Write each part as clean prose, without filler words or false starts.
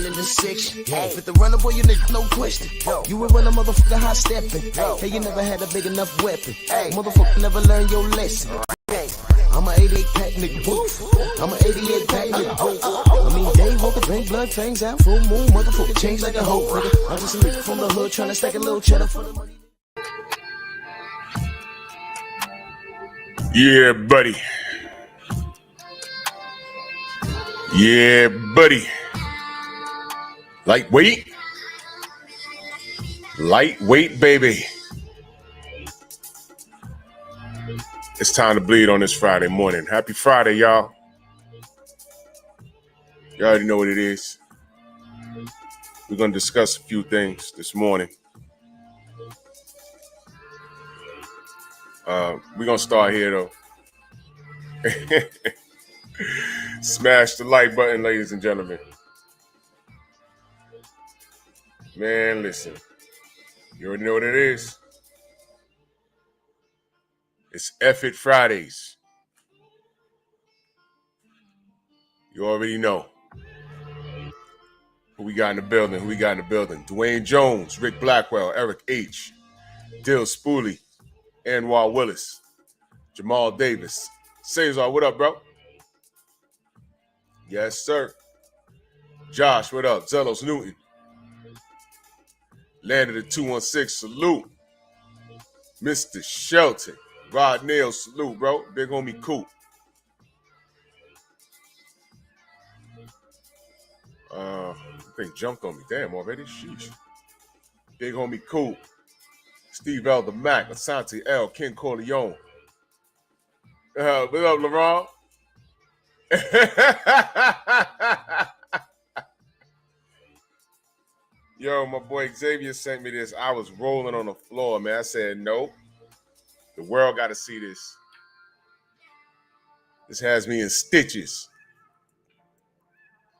in the section. With the runner, boy, you nigga, no question. You would run a motherfucker high stepping. Hey, you never had a big enough weapon. Motherfucker never learned your lesson. I'm a 88 pack nigga, woof. I'm a 88 pack nigga, woof. I mean, day walker, drink blood, fangs out, full moon, motherfucker, change like a hoe, nigga. I'm just a nigga from the hood, tryna stack a little cheddar for the money. Yeah, buddy. Yeah, buddy. Lightweight. Lightweight, baby. It's time to bleed on this Friday morning. Happy Friday, y'all. You already know what it is. We're going to discuss a few things this morning. We're going to start here, though. Smash the like button, ladies and gentlemen. Man, listen. You already know what it is. It's F It Fridays. You already know. Who we got in the building? Dwayne Jones, Rick Blackwell, Eric H., Dill Spooley, Anwar Willis, Jamal Davis. Cesar, what up, bro? Yes, sir. Josh, what up? Zelos Newton. Landed at 216, salute. Mr. Shelton. Rod Nails, salute, bro. Big homie Coop. I think jumped on me. Damn, already? Sheesh. Big homie Coop. Steve L. the Mac. Asante L. King Corleone. What up, LeRon? Yo, my boy Xavier sent me this. I was rolling on the floor, man. I said, nope. The world got to see this. This has me in stitches.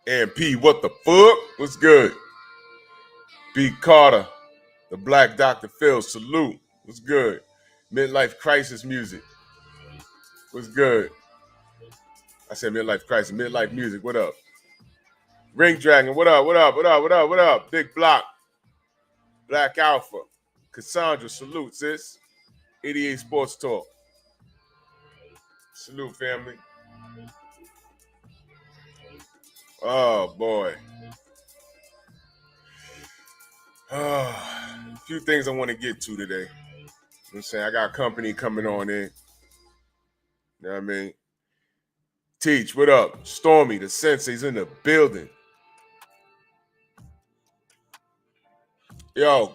And P, what the fuck? What's good? B. Carter, the Black Dr. Phil, salute. What's good? Midlife Crisis music. What's good? I said midlife crisis, midlife music. What up? Ring Dragon, what up? Big Block. Black Alpha. Cassandra, salute, sis. 88 Sports Talk. Salute, family. Oh, boy. A few things I want to get to today. You know what I'm saying? I got company coming on in. You know what I mean? Teach, what up? Stormy, the sensei's in the building. Yo,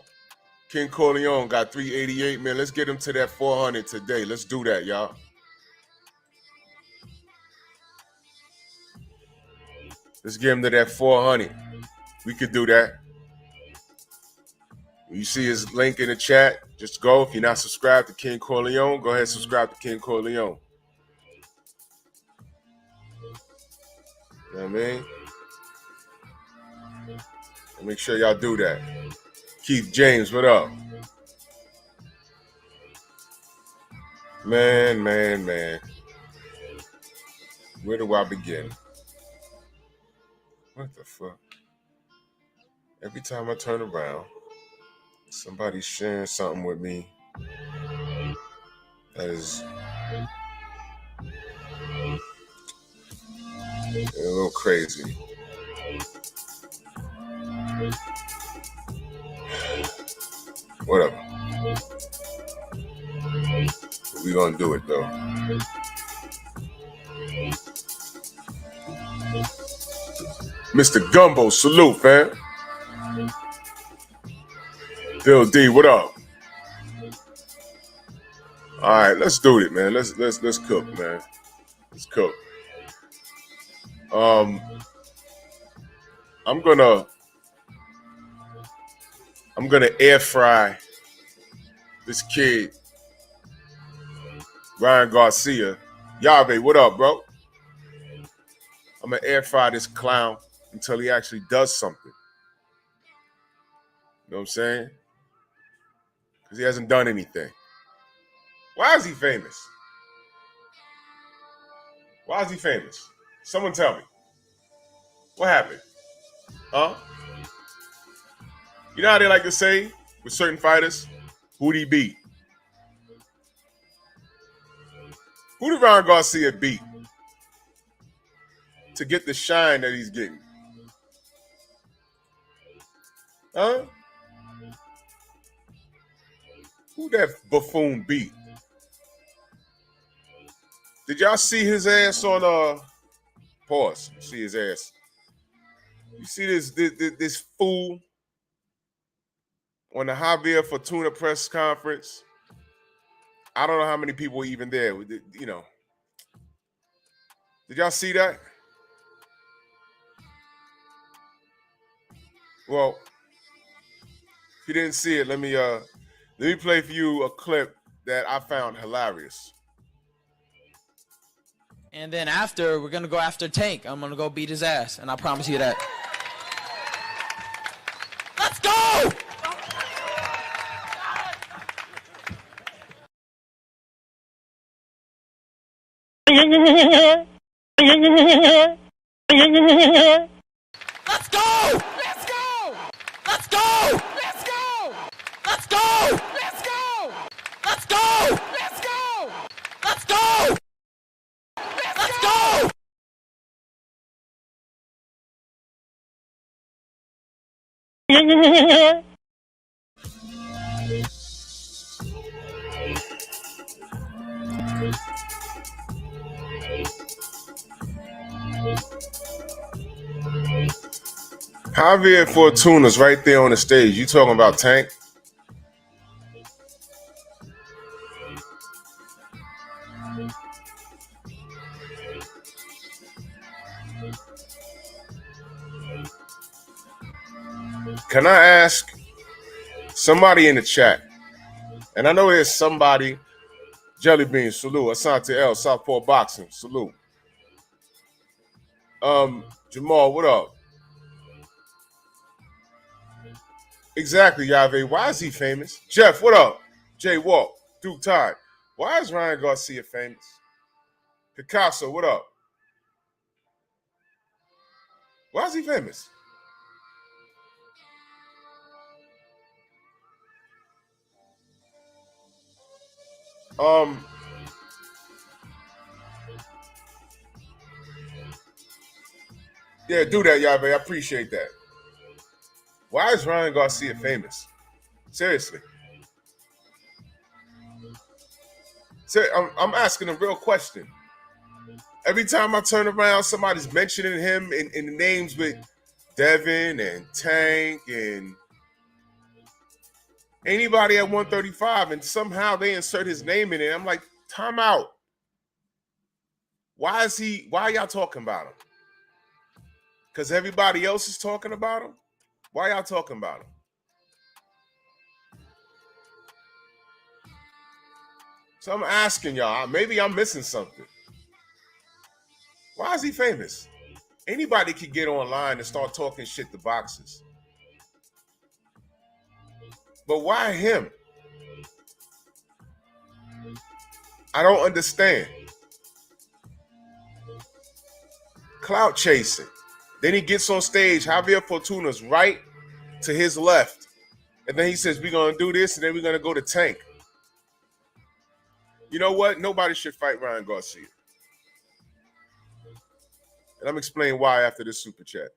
King Corleone got 388, man. Let's get him to that 400 today. Let's do that, y'all. Let's get him to that 400. We could do that. You see his link in the chat. Just go. If you're not subscribed to King Corleone, go ahead and subscribe to King Corleone. You know what I mean? And make sure y'all do that. Keith James, what up? Man. Where do I begin? What the fuck? Every time I turn around, somebody's sharing something with me that is a little crazy. Whatever. We gonna do it though. Mr. Gumbo, salute, fam. Bill D, what up? All right, let's do it, man. Let's cook, man. Let's cook. I'm gonna air fry this kid, Ryan Garcia. Yave, what up, bro? I'm gonna air fry this clown until he actually does something. You know what I'm saying? Because he hasn't done anything. Why is he famous? Why is he famous? Someone tell me. What happened? Huh? You know how they like to say with certain fighters, who'd he beat? Who did Ryan Garcia beat to get the shine that he's getting? Huh? Who that buffoon beat? Did y'all see his ass on pause? See his ass. You see this fool on the Javier Fortuna press conference? I don't know how many people were even there. You know, did y'all see that? Well, if you didn't see it, let me play for you a clip that I found hilarious. And then after, we're going to go after Tank. I'm going to go beat his ass, and I promise you that. Let's go! Let's go! Let's go! Let's go! Let's go! Let's go! Let's go! Let's go! Let's go! Let's go! Let's go! Javier Fortuna's right there on the stage. You talking about Tank? Can I ask somebody in the chat? And I know there's somebody. Jelly Bean, salute. Asante L, Southpaw Boxing, salute. Jamal, what up? Exactly, Yave. Why is he famous? Jeff, what up? Jay Walk, Duke Tide. Why is Ryan Garcia famous? Picasso, what up? Why is he famous? Yeah, do that, Yave. I appreciate that. Why is Ryan Garcia famous? Seriously. I'm asking a real question. Every time I turn around, somebody's mentioning him in the names with Devin and Tank and anybody at 135, and somehow they insert his name in it. I'm like, time out. Why are y'all talking about him? Because everybody else is talking about him? Why y'all talking about him? So I'm asking y'all, maybe I'm missing something. Why is he famous? Anybody can get online and start talking shit to boxers. But why him? I don't understand. Clout chasing. Then he gets on stage. Javier Fortuna's right to his left. And then he says, we're going to do this, and then we're going to go to Tank. You know what? Nobody should fight Ryan Garcia. And I'm explaining why after this super chat.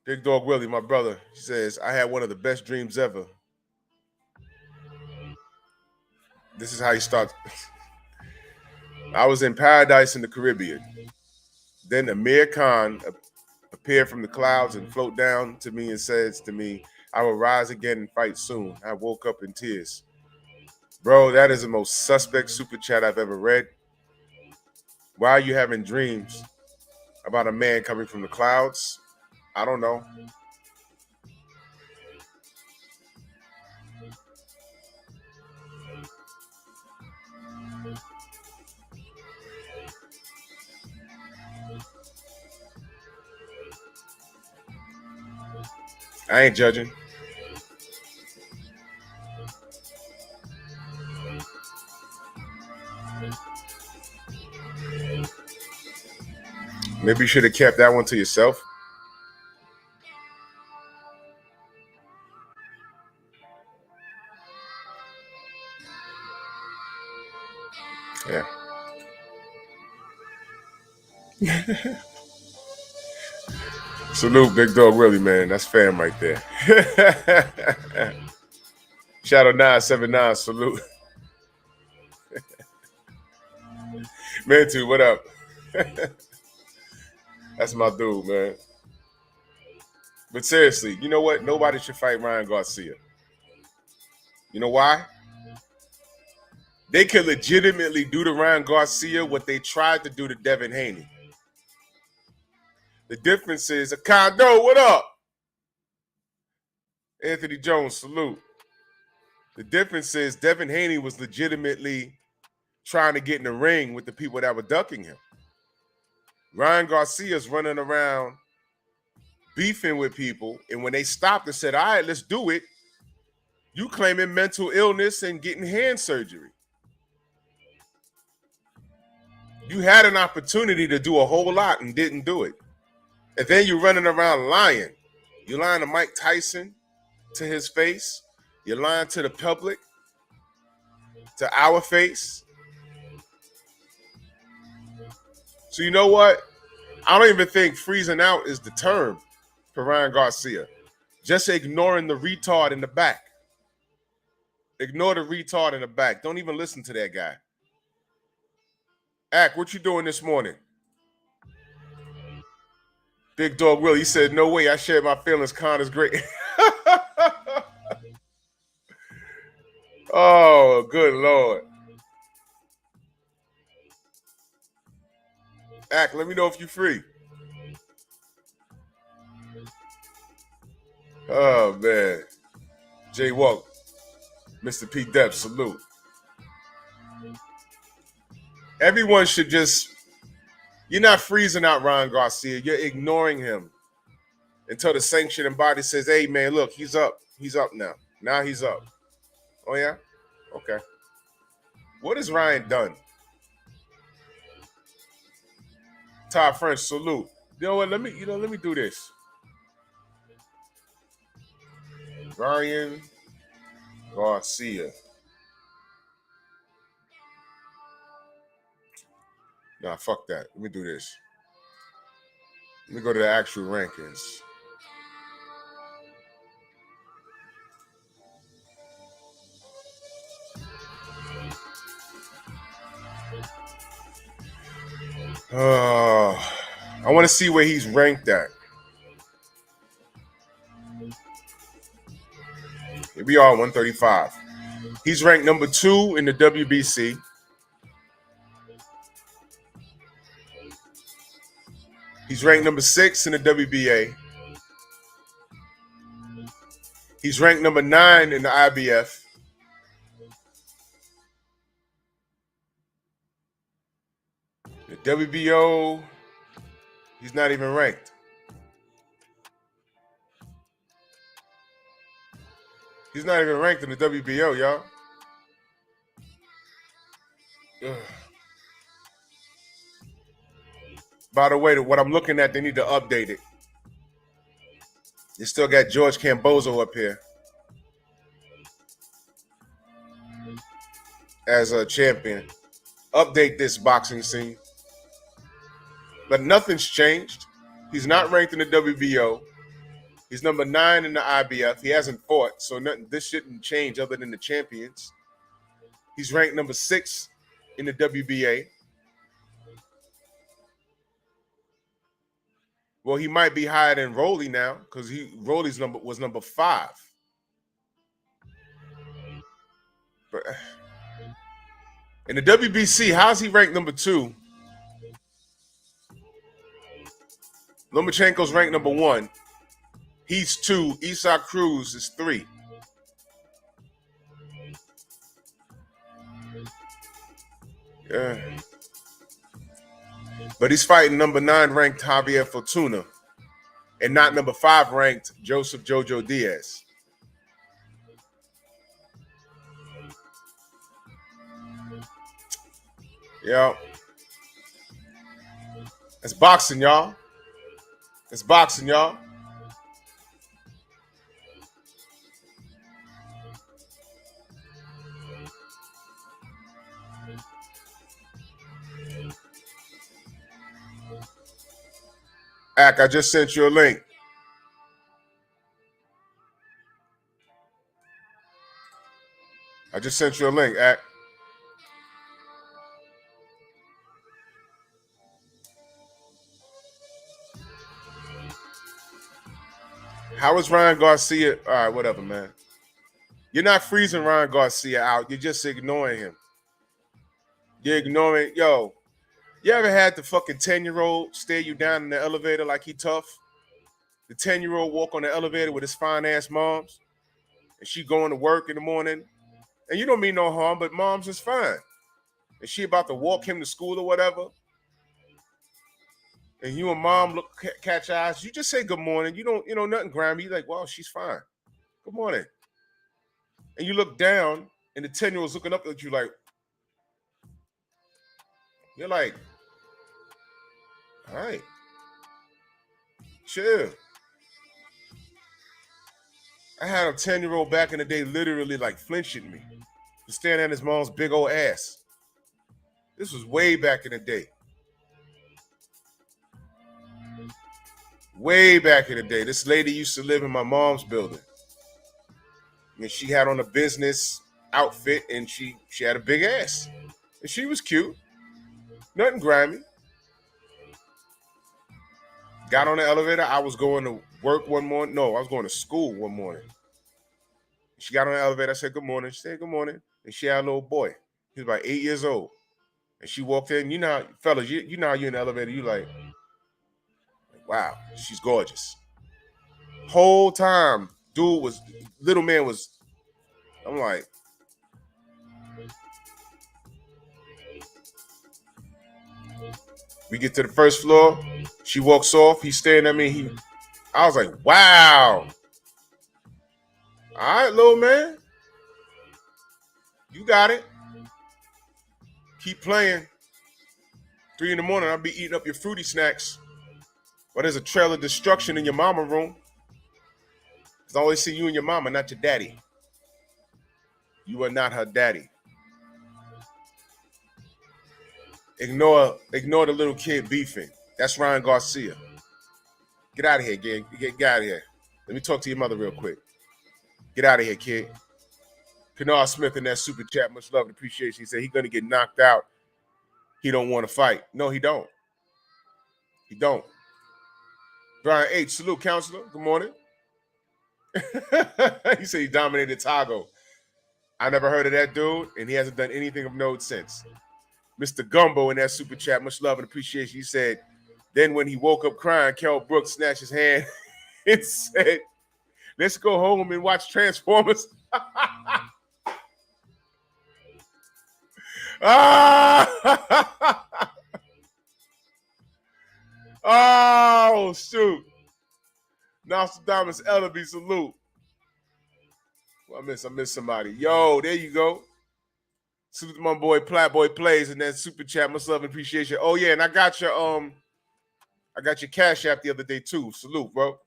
Big Dog Willie, my brother, he says, I had one of the best dreams ever. This is how he starts. I was in paradise in the Caribbean. Then Amir Khan appeared from the clouds and float down to me and says to me, I will rise again and fight soon. I woke up in tears. Bro, that is the most suspect super chat I've ever read. Why are you having dreams about a man coming from the clouds? I don't know. I ain't judging. Maybe you should have kept that one to yourself. Salute, Big Dog Willie, man. That's fam right there. Shadow 979, salute. Man, too, what up? That's my dude, man. But seriously, you know what? Nobody should fight Ryan Garcia. You know why? They could legitimately do to Ryan Garcia what they tried to do to Devin Haney. The difference is, Kondo, what up? Anthony Jones, salute. The difference is Devin Haney was legitimately trying to get in the ring with the people that were ducking him. Ryan Garcia's running around beefing with people, and when they stopped and said, all right, let's do it, you claiming mental illness and getting hand surgery. You had an opportunity to do a whole lot and didn't do it. And then you're running around lying. You're lying to Mike Tyson, to his face. You're lying to the public, to our face. So you know what? I don't even think freezing out is the term for Ryan Garcia. Just ignoring the retard in the back. Ignore the retard in the back. Don't even listen to that guy. Ack, what you doing this morning? Big Dog Will, he said, no way, I shared my feelings. Con is great. Oh, good Lord. Ack, let me know if you're free. Oh, man. Jay Walk, Mr. P. Depp, salute. Everyone should just, you're not freezing out Ryan Garcia. You're ignoring him until the sanctioning body says, hey, man, look, he's up. He's up now. Now he's up. Oh, yeah? Okay. What has Ryan done? Todd French, salute. You know what? Let me do this. Ryan Garcia. Nah, fuck that. Let me do this. Let me go to the actual rankings. I want to see where he's ranked at. Here we are, 135. He's ranked number 2 in the WBC. He's ranked number 6 in the WBA. He's ranked number 9 in the IBF. The WBO, he's not even ranked. He's not even ranked in the WBO, y'all. Ugh. By the way, what I'm looking at, they need to update it. You still got George Cambozo up here as a champion. Update this boxing scene. But nothing's changed. He's not ranked in the WBO. He's number 9 in the IBF. He hasn't fought, so this shouldn't change other than the champions. He's ranked number 6 in the WBA. Well, he might be higher than Rolly now because Rolly's was number 5. But in the WBC, how's he ranked number 2? Lomachenko's ranked number 1. He's 2. Isaac Cruz is 3. Yeah. But he's fighting number 9 ranked Javier Fortuna and not number 5 ranked Joseph Jojo Diaz. Yeah. It's boxing, y'all. It's boxing, y'all. Ack, I just sent you a link. I just sent you a link, Ack. How is Ryan Garcia? All right, whatever, man. You're not freezing Ryan Garcia out. You're just ignoring him. You're ignoring, yo. You ever had the fucking 10-year-old stare you down in the elevator like he tough? The 10-year-old walk on the elevator with his fine-ass moms, and she going to work in the morning, and you don't mean no harm, but mom's is fine. And she about to walk him to school or whatever, and you and mom look catch eyes. You just say good morning. You don't, nothing grimy. You're like, well, she's fine. Good morning. And you look down, and the 10-year-old's looking up at you like, you're like, all right, chill. I had a 10-year-old back in the day literally like flinching me, just staring at his mom's big old ass. This was way back in the day. Way back in the day. This lady used to live in my mom's building. And she had on a business outfit, and she had a big ass. And she was cute. Nothing grimy. Got on the elevator. I was going to work one morning. No, I was going to school one morning. She got on the elevator. I said, good morning. She said, good morning. And she had a little boy. He was about 8 years old. And she walked in. You know, fellas, you know how you're in the elevator. You like, wow, she's gorgeous. Whole time, little man was, I'm like, we get to the first floor. She walks off. He's staring at me. I was like, wow. All right, little man. You got it. Keep playing. 3 in the morning, I'll be eating up your fruity snacks. But there's a trail of destruction in your mama room. Because I always see you and your mama, not your daddy. You are not her daddy. Ignore the little kid beefing. That's Ryan Garcia. Get out of here, kid. Get out of here. Let me talk to your mother real quick. Get out of here, kid. Kennard Smith in that super chat, much love and appreciation. He said he's going to get knocked out. He don't want to fight. No, he don't. He don't. Brian H., salute, counselor. Good morning. He said he dominated Tago. I never heard of that dude, and he hasn't done anything of note since. Mr. Gumbo in that super chat, much love and appreciation. He said, then when he woke up crying, Kell Brooks snatched his hand and said, let's go home and watch Transformers. Oh, shoot. Nostradamus Ellaby, salute. Well, I miss somebody. Yo, there you go. Salute to my boy Platboy Plays in that super chat. Much love and appreciation. Oh, yeah, and I got your Cash App the other day, too. Salute, bro.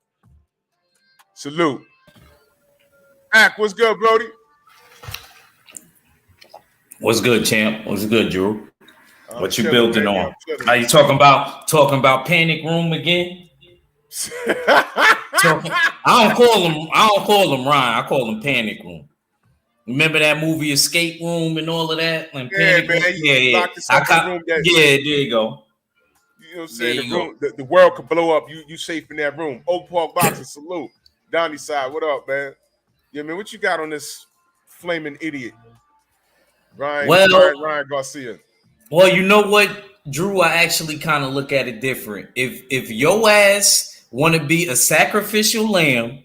Salute. Ack, what's good, Brody? What's good, champ? What's good, Drew? What you building on? Are you talking about Panic Room again? I don't call him Ryan. I call him Panic Room. Remember that movie Escape Room and all of that? And yeah, man. Yeah. There you go. You know what I'm saying? The world could blow up. You safe in that room. Oak Park Boxing, salute. Donnie side, what up, man? Yeah, man, what you got on this flaming idiot? Ryan Garcia. Well, you know what, Drew? I actually kind of look at it different. If your ass want to be a sacrificial lamb,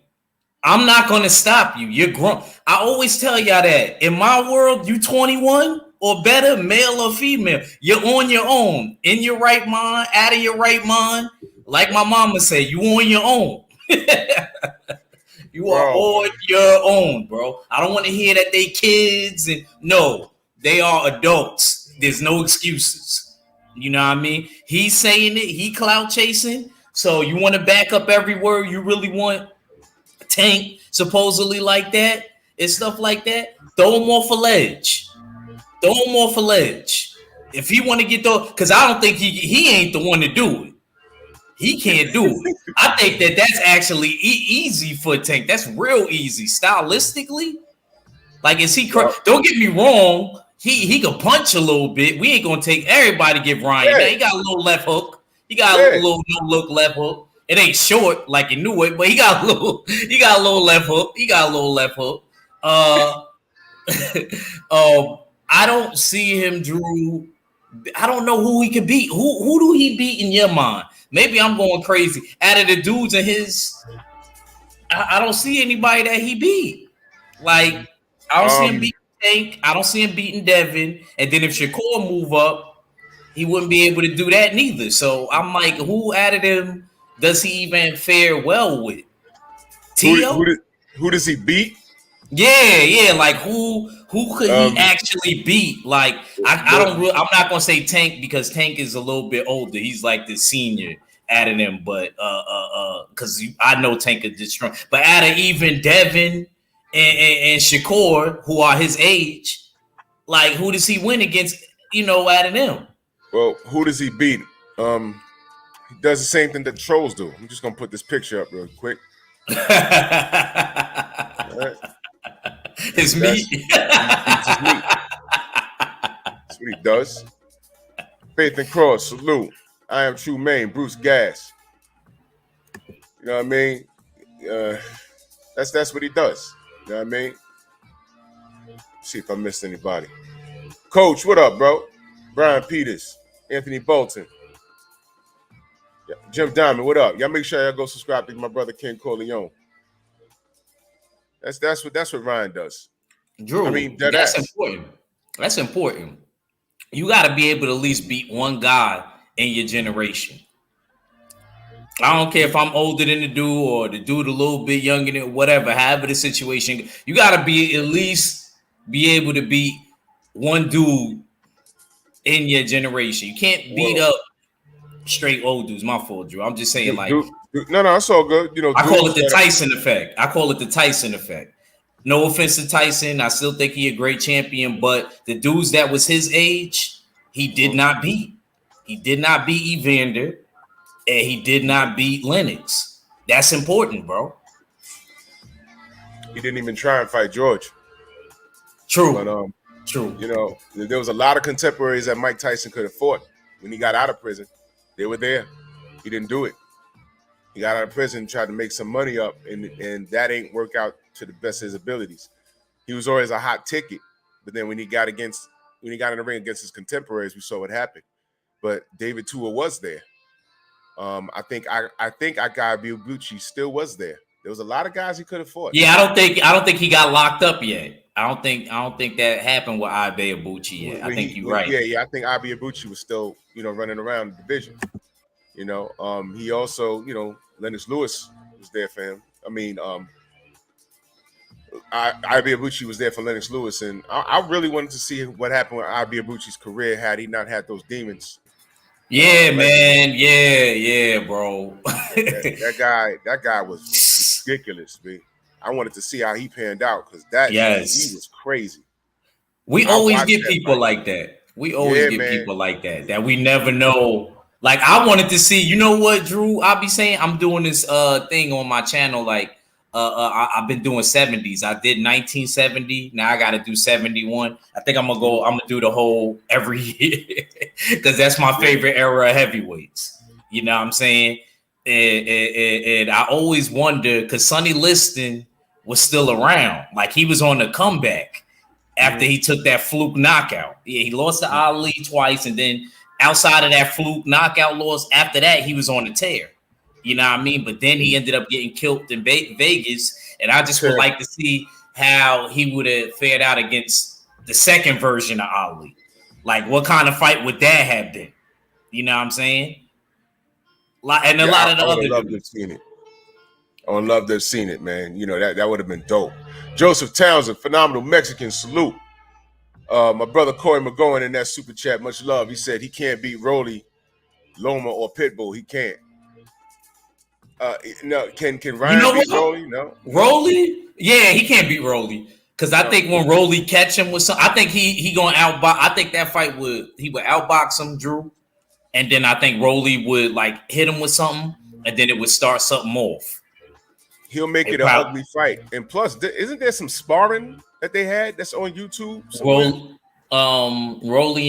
I'm not going to stop you. You're grown. I always tell y'all that. In my world, you 21 or better, male or female, you're on your own. In your right mind, out of your right mind. Like my mama said, you on your own. You are on your own, bro. I don't want to hear that they kids. No, they are adults. There's no excuses. You know what I mean? He's saying it. He clout chasing. So you want to back up every word you really want? Tank supposedly like that and stuff like that. Throw him off a ledge. If he want to get those, because I don't think he ain't the one to do it. He can't do it. I think that's actually easy for Tank. That's real easy stylistically. Like, is he? Don't get me wrong. He can punch a little bit. We ain't gonna take everybody. Give Ryan. Yeah. Man, he got a little left hook. He got a little no look left hook. It ain't short like you knew it, but he got a little. He got a little left hook. He got a little left hook. I don't see him, Drew. I don't know who he could beat. Who do he beat in your mind? Maybe I'm going crazy. Out of the dudes in his, I don't see anybody that he beat. Like, I don't see him beating Tank. I don't see him beating Devin. And then if Shakur move up, he wouldn't be able to do that neither. So I'm like, who out of them does he even fare well with? Tio? Who does he beat? Yeah. Like who could he actually beat? Like I'm not gonna say Tank because Tank is a little bit older. He's like the senior out of them, but because I know Tank is strong. But out of even Devin and Shakur, who are his age, like who does he win against? Out of them. Well, who does he beat? He does the same thing that trolls do. I'm just gonna put this picture up real quick. Right. His meat. That's what he does. Faith and Cross, salute. I am True Maine, Bruce Gas. You know what I mean? That's what he does. You know what I mean? See if I missed anybody. Coach, what up, bro? Brian Peters, Anthony Bolton. Yeah, Jim Diamond, what up? Y'all make sure y'all go subscribe to my brother Ken Corleone. That's what Ryan does. Drew, I mean, that's important. That's important. You got to be able to at least beat one guy in your generation. I don't care if I'm older than the dude or the dude a little bit younger than whatever, however the situation. You got to be at least be able to beat one dude in your generation. You can't beat up straight old dudes. My fault, Drew. I'm just saying, like, no, it's all good. I call it the Tyson effect. No offense to Tyson, I still think he a great champion, but the dudes that was his age, he did not beat. He did not beat Evander, and he did not beat Lennox. That's important, bro. He didn't even try and fight George. True. But, True. There was a lot of contemporaries that Mike Tyson could have fought when he got out of prison. They were there. He didn't do it. He got out of prison, tried to make some money up, and that ain't work out to the best of his abilities. He was always a hot ticket, but then when he got in the ring against his contemporaries, we saw what happened. But David Tua was there. I think Ibuchi still was there. There was a lot of guys he could have fought. Yeah, I don't think he got locked up yet. I don't think that happened with Ibuchi yet. I think you're right. Yeah. I think Ibuchi was still, running around the division. He also, Lennox Lewis was there for him. I mean, Ibuchi was there for Lennox Lewis, and I really wanted to see what happened with Ibuchi's career had he not had those demons. Yeah, man. Yeah, bro. that guy was ridiculous, man. I wanted to see how he panned out because he was crazy. We always get people like that. We always get people like that that we never know. Like, I wanted to see, you know what, Drew? I'll be saying I'm doing this thing on my channel. Like, I've been doing 70s. I did 1970. Now I got to do 71. I think I'm gonna do the whole every year because that's my favorite era of heavyweights. You know what I'm saying? And I always wonder because Sonny Liston was still around. Like, he was on the comeback after he took that fluke knockout. Yeah, he lost to Ali twice, and then outside of that fluke knockout loss, after that, he was on the tear. You know what I mean? But then he ended up getting killed in Vegas, and I just would like to see how he would have fared out against the second version of Ali. Like, what kind of fight would that have been? You know what I'm saying? And a lot of the other dudes. I would love to have seen it, man. That would have been dope. Joseph Townsend, phenomenal Mexican, salute. My brother Corey McGowan in that super chat, much love. He said he can't beat Rolly, Loma, or Pitbull. He can't. No, can Ryan beat Rolly? No. Rolly? Yeah, he can't beat Rolly. Because I think when Rolly catch him with I think he gonna outbox. I think that fight he would outbox him, Drew. and then I think Rolly would like hit him with something, and then it would start something off. He'll make it an ugly fight. And plus, isn't there some sparring that they had that's on YouTube? Rolly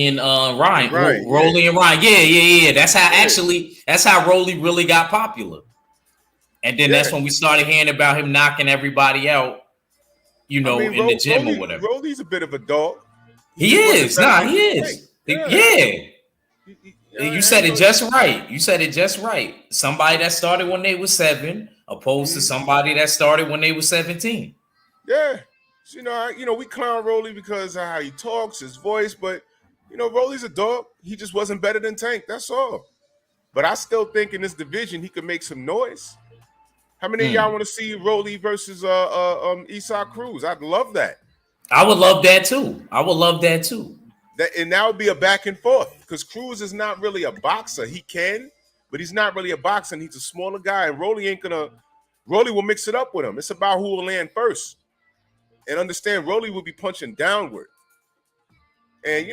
and Ryan. Rolly yeah. and Ryan. Yeah. That's how Rolly really got popular. And then that's when we started hearing about him knocking everybody out, in the gym or whatever. Rolly's a bit of a dog. He is. He is. Yeah. You said it just right. Somebody that started when they were 7, opposed to somebody that started when they were 17. Yeah. We clown Rolly because of how he talks, his voice, but Rolly's a dog. He just wasn't better than Tank. That's all. But I still think in this division he could make some noise. How many of y'all want to see Rolly versus Isaac Cruz? I'd love that. I would love that too. That would be a back and forth because Cruz is not really a boxer. He can, but he's not really a boxer. And he's a smaller guy, and Rolly will mix it up with him. It's about who will land first. And understand, Rolly will be punching downward. And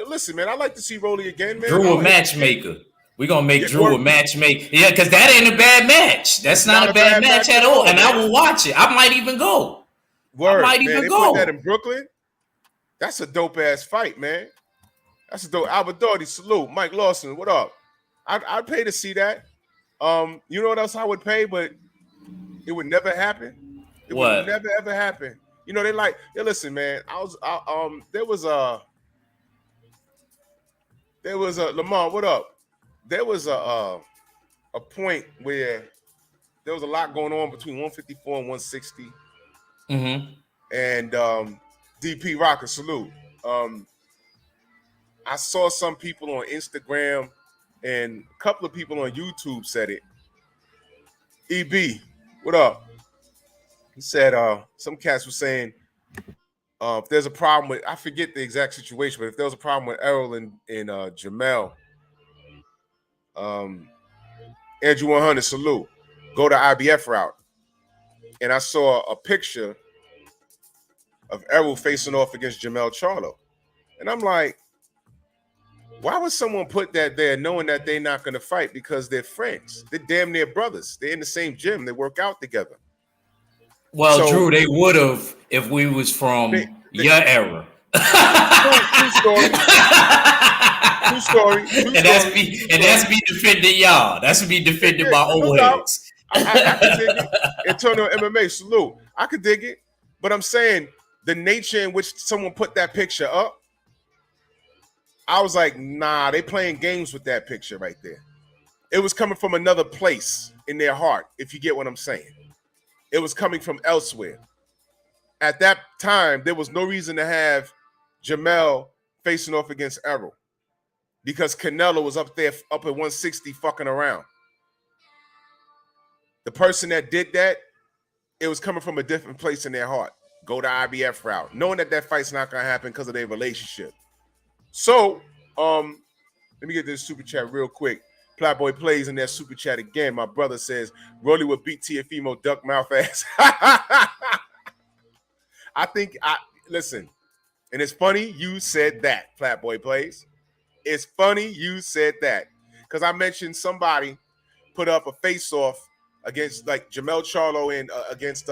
listen, man, I like to see Rolly again, man. Drew a matchmaker. We're gonna make Drew a matchmaker. Yeah, because that ain't a bad match. That's not a bad match at all. And I will watch it. I might even go. Word, man. They put that in Brooklyn. That's a dope ass fight, man. That's a dope. Albert Doherty, salute. Mike Lawson, what up? I'd pay to see that. You know what else I would pay, but it would never happen. It would never ever happen. Listen, man. There was a Lamar. What up? There was a point where there was a lot going on between 154 and 160. Mm-hmm. And DP Rocker, salute. I saw some people on Instagram and a couple of people on YouTube said it. EB, what up? He said some cats were saying if there's a problem with, I forget the exact situation, but if there was a problem with Errol and Jamel, Andrew 100, salute. Go to IBF route. And I saw a picture of Errol facing off against Jamel Charlo. And I'm like, why would someone put that there knowing that they're not going to fight? Because they're friends. They're damn near brothers. They're in the same gym. They work out together. Well, Drew, they would have if we was from your era. True story. And that's me defending y'all. That's me defending my old heads. I can dig it. Antonio MMA, salute. I could dig it. But I'm saying the nature in which someone put that picture up, I was like, nah, they playing games with that picture right there. It was coming from another place in their heart, if you get what I'm saying. It was coming from elsewhere. At that time, there was no reason to have Jamel facing off against Errol because Canelo was up at 160 fucking around. The person that did that, it was coming from a different place in their heart. Go to IBF route, knowing that fight's not going to happen because of their relationship. So, let me get this super chat real quick. Playboy plays in that super chat again. My brother says, Rolly would beat Tiafimo duck mouth ass. Listen, and it's funny you said that, Playboy plays. It's funny you said that. Because I mentioned somebody put up a face-off against like Jamel Charlo and against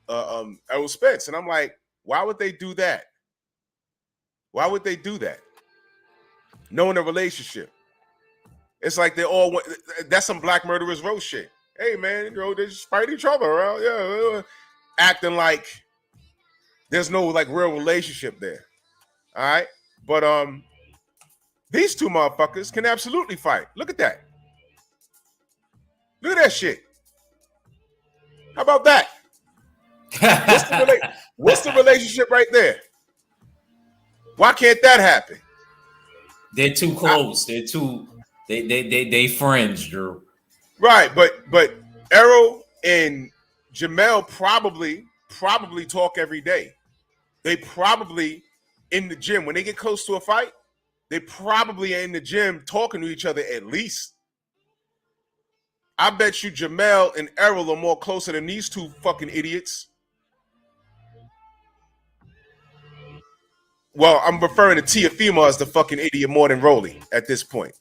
Errol Spence. And I'm like, why would they do that? Why would they do that? Knowing the relationship. It's like they all that's some Black Murderers Row shit. Hey man, they just fight each other around. Yeah. Acting like there's no like real relationship there. All right. But these two motherfuckers can absolutely fight. Look at that. Look at that shit. How about that? What's the relationship right there? Why can't that happen? They're too close. They friends, Drew. Right, but Errol and Jamel probably talk every day. They probably in the gym when they get close to a fight. They probably are in the gym talking to each other at least. I bet you Jamel and Errol are more closer than these two fucking idiots. Well, I'm referring to Tiafimo as the fucking idiot more than Rolly at this point.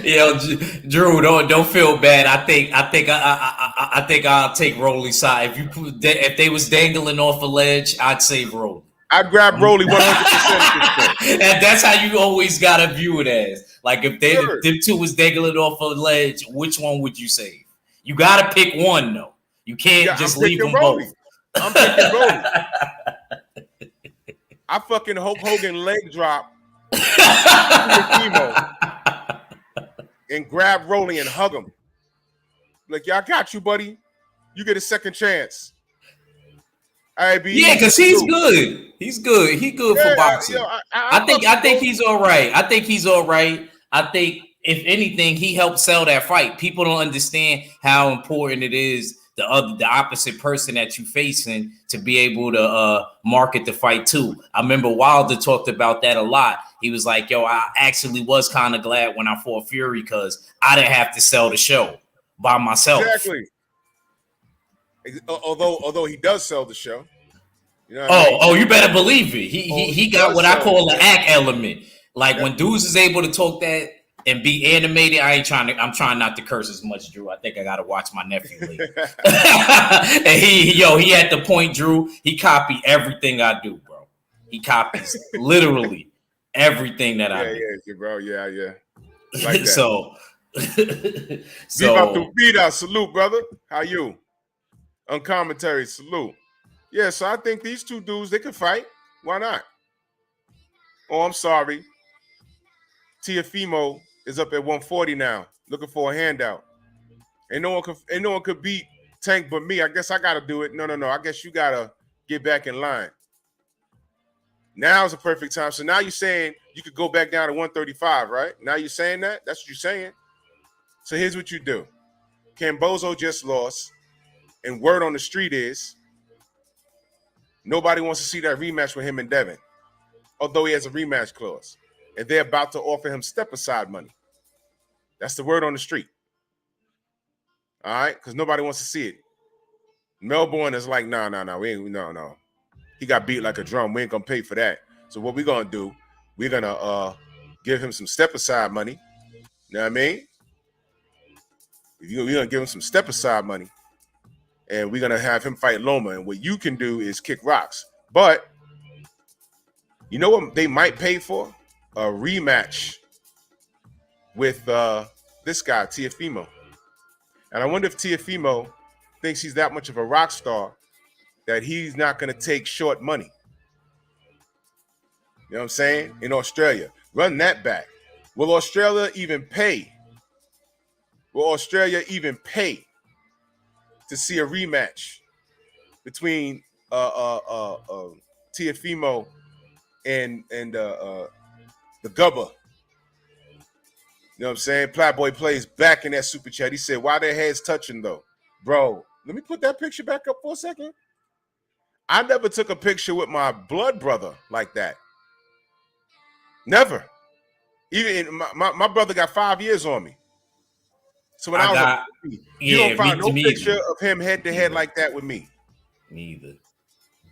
Yo, Drew, don't feel bad. I think I'll take Rolly's side. If they was dangling off a ledge, I'd save Rolly. I'd grab Rolly 100% at this point. And that's how you always gotta view it as. Like if them two was dangling off a ledge, which one would you save? You gotta pick one though. You can't just leave them Rolly. both. I'm picking Rolly. I fucking Hulk Hogan leg drop and grab Rolly and hug him. Like, yeah, I got you, buddy. You get a second chance. All right, B. Yeah, because he's good. He's good. He good for boxing. I think he's all right. I think he's all right. I think if anything, he helped sell that fight. People don't understand how important it is the opposite person that you facing to be able to market the fight too. I remember Wilder talked about that a lot. He was like, yo, I actually was kind of glad when I fought Fury because I didn't have to sell the show by myself. Exactly. Although he does sell the show. You know oh, you better believe it. He got what I call an act element. Like when dudes is able to talk that and be animated, I'm trying not to curse as much, Drew. I think I gotta watch my nephew later. And he at the point, Drew, he copied everything I do, bro. He copies literally everything that I do. Yeah, bro. Yeah. Like that. so Vida, salute, brother. How you? Uncommentary, salute. Yeah, so I think these two dudes, they can fight. Why not? Oh, I'm sorry. Tiafimo is up at 140 now, looking for a handout. Ain't no one could beat Tank but me. I guess I gotta do it. No. I guess you gotta get back in line. Now's the perfect time. So now you're saying you could go back down to 135, right? Now you're saying that? That's what you're saying. So here's what you do. Cambozo just lost, and word on the street is nobody wants to see that rematch with him and Devin, although he has a rematch clause. And they're about to offer him step-aside money. That's the word on the street. All right? Because nobody wants to see it. Melbourne is like, no. No. He got beat like a drum. We ain't going to pay for that. So what we're going to do, we're going to give him some step-aside money. You know what I mean? We're going to give him some step-aside money. And we're going to have him fight Loma. And what you can do is kick rocks. But you know what they might pay for? A rematch with this guy, Tiafimo. And I wonder if Tiafimo thinks he's that much of a rock star that he's not going to take short money. You know what I'm saying? In Australia. Run that back. Will Australia even pay? Will Australia even pay to see a rematch between Tiafimo and the Gubba? You know what I'm saying? Playboy plays back in that super chat. He said, why their heads touching though? Bro, let me put that picture back up for a second. I never took a picture with my blood brother like that. Never. Even my brother got 5 years on me. So when you don't find no picture of him head to head like that with me. Neither.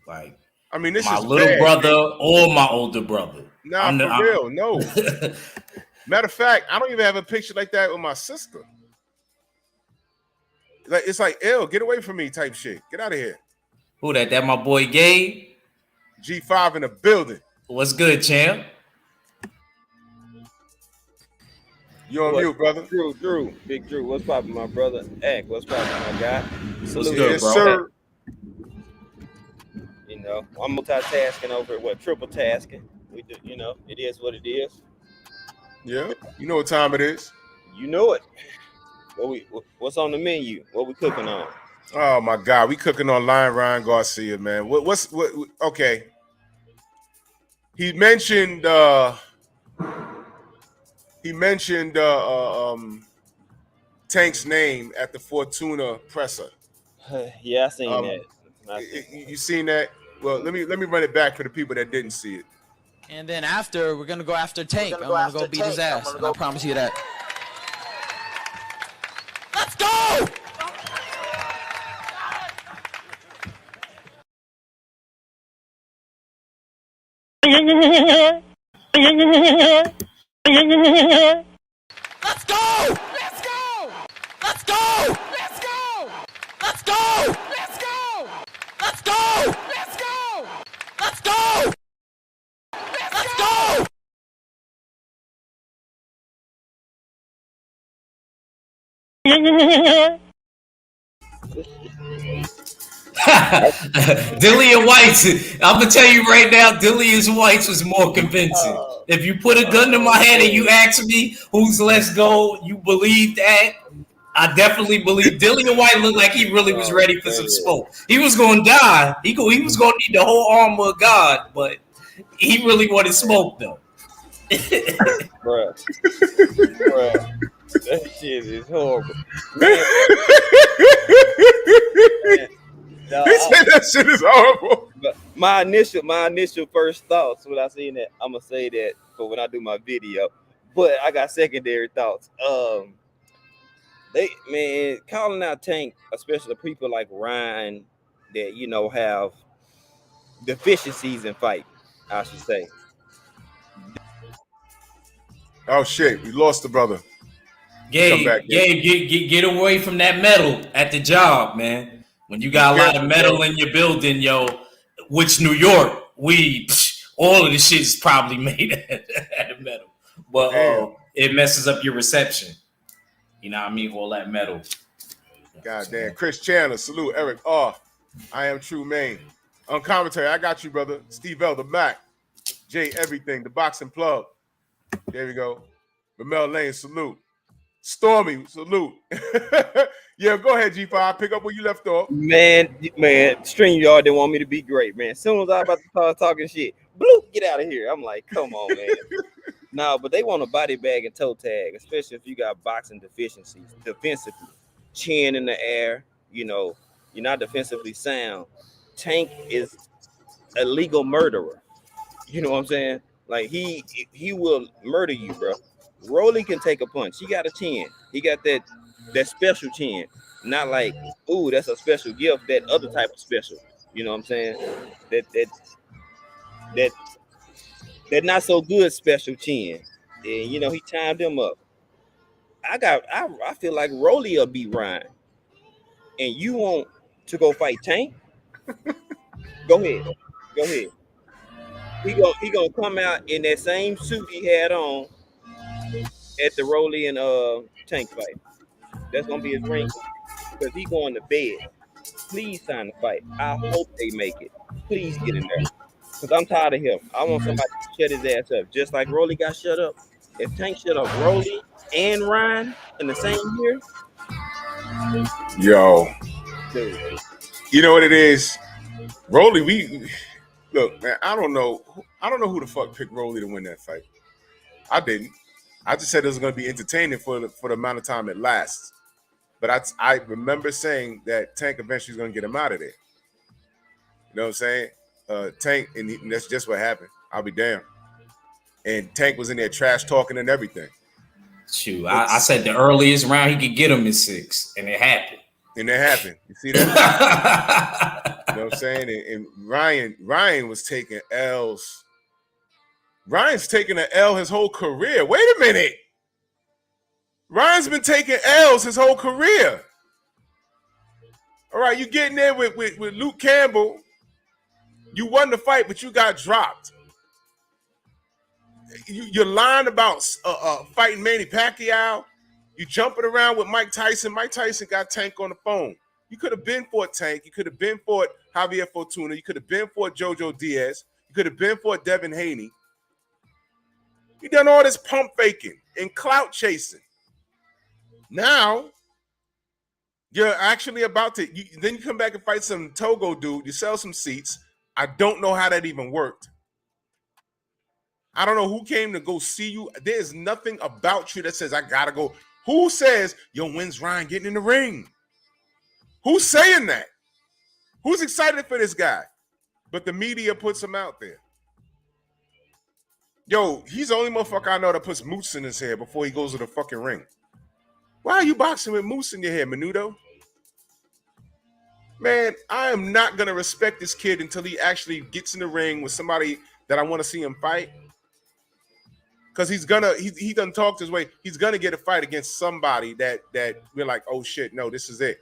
Like, I mean, this my is little bad, brother man. or my older brother. Nah, for real, no. Matter of fact, I don't even have a picture like that with my sister. Like it's like, ew, get away from me type shit. Get out of here. Who that? That my boy Gabe? G5 in the building. What's good, champ? You on mute, brother. Drew, Big Drew. What's poppin', my brother? Ek, what's poppin', my guy? What's good, Yes, bro? sir. You know, I'm multitasking over triple tasking. We do, you know, it is what it is. Yeah, you know what time it is. You know it. What's on the menu? What we cooking on? Oh my God, we cooking on Ryan Garcia, man. What? Okay. He mentioned Tank's name at the Fortuna presser. Yeah, I seen that. You seen that? Well, let me run it back for the people that didn't see it. And then after, we're going to go after Tank. I'm going to go beat his ass. And I promise you that. Let's go! Let's go! Let's go! Let's go! Let's go! Let's go! Let's go! Let's go! Let's go! Let's go! Let's go! Dillian White's. I'm gonna tell you right now, Dillian White's was more convincing. If you put a gun to my head and you ask me who's Let's Go, you believe that? I definitely believe Dillian White looked like he really was ready for some smoke. He was gonna die. He was gonna need the whole armor of God, but he really wanted smoke though. Bruh. That shit is horrible. Man, He said that shit is horrible. but my initial first thoughts when I seen that, I'm gonna say that for when I do my video. But I got secondary thoughts. They calling out Tank, especially people like Ryan that have deficiencies in fight, I should say. Oh shit, we lost the brother. Get away from that metal at the job, man. When you got a lot of metal in your building, which New York, all of the shit is probably made out of metal. But it messes up your reception. You know what I mean? All that metal. God damn. Chris Chandler, salute. Eric R. I am True Maine. On commentary, I got you, brother. Steve L. the Mac. Jay Everything, the boxing plug. There we go. Ramel Lane, salute. Stormy, salute. Yeah, go ahead, G5. Pick up where you left off. Man, StreamYard didn't want me to be great, man. As soon as I was about to start talking shit, bloop, get out of here. I'm like, come on, man. No, but they want a body bag and toe tag, especially if you got boxing deficiencies. Defensively, chin in the air, you're not defensively sound. Tank is a legal murderer. You know what I'm saying? Like he will murder you, bro. Rolly can take a punch. He got a chin. He got that special chin. Not like, ooh, that's a special gift. That other type of special. You know what I'm saying? That not so good special chin. And he timed him up. I feel like Rolly will beat Ryan. And you want to go fight Tank? Go ahead. He gonna come out in that same suit he had on at the Rolly and Tank fight. That's gonna be his ring because he going to bed. Please sign the fight. I hope they make it. Please get in there because I'm tired of him. I want somebody to shut his ass up, just like Rolly got shut up. If Tank shut up Rolly and Ryan in the same year, yo, dude. You know what it is? Rolly, look, man, I don't know who the fuck picked Rolly to win that fight. I didn't. I just said it was going to be entertaining for the amount of time it lasts. But I remember saying that Tank eventually is going to get him out of there. You know what I'm saying? Tank, and that's just what happened. I'll be damned. And Tank was in there trash talking and everything. Shoot, I said the earliest round he could get him is 6, and it happened. You see that? You know what I'm saying? And Ryan was taking L's. Ryan's taking an L his whole career. Wait a minute. Ryan's been taking L's his whole career. All right, you getting there with Luke Campbell. You won the fight, but you got dropped. You're lying about fighting Manny Pacquiao. You jumping around with Mike Tyson. Mike Tyson got Tank on the phone. You could have been for Tank. You could have been for Javier Fortuna. You could have been for Jojo Diaz. You could have been for Devin Haney. You done all this pump faking and clout chasing. Now, you're actually about to, then you come back and fight some Togo dude. You sell some seats. I don't know how that even worked. I don't know who came to go see you. There's nothing about you that says, I got to go. Who says, yo, when's Ryan getting in the ring? Who's saying that? Who's excited for this guy? But the media puts him out there. Yo, he's the only motherfucker I know that puts moose in his hair before he goes to the fucking ring. Why are you boxing with moose in your hair, Menudo? Man, I am not going to respect this kid until he actually gets in the ring with somebody that I want to see him fight. Because he done talked his way. He's gonna get a fight against somebody that we're like, oh shit, no, this is it.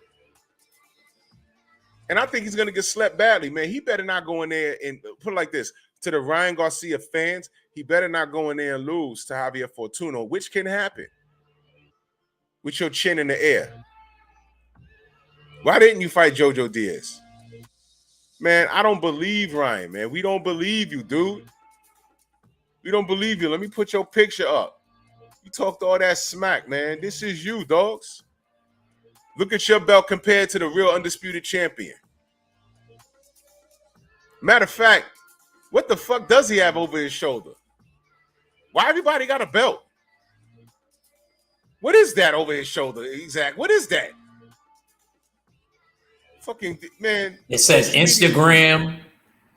And I think he's gonna get slept badly, man. He better not go in there and put it like this to the Ryan Garcia fans. He better not go in there and lose to Javier Fortuno, which can happen with your chin in the air. Why didn't you fight Jojo Diaz? Man, I don't believe Ryan, man. We don't believe you, dude. We don't believe you. Let me put your picture up. You talked all that smack, man. This is you, dogs. Look at your belt compared to the real undisputed champion. Matter of fact, what the fuck does he have over his shoulder? Why everybody got a belt? What is that over his shoulder? Exact. What is that? Fucking man. It says Instagram,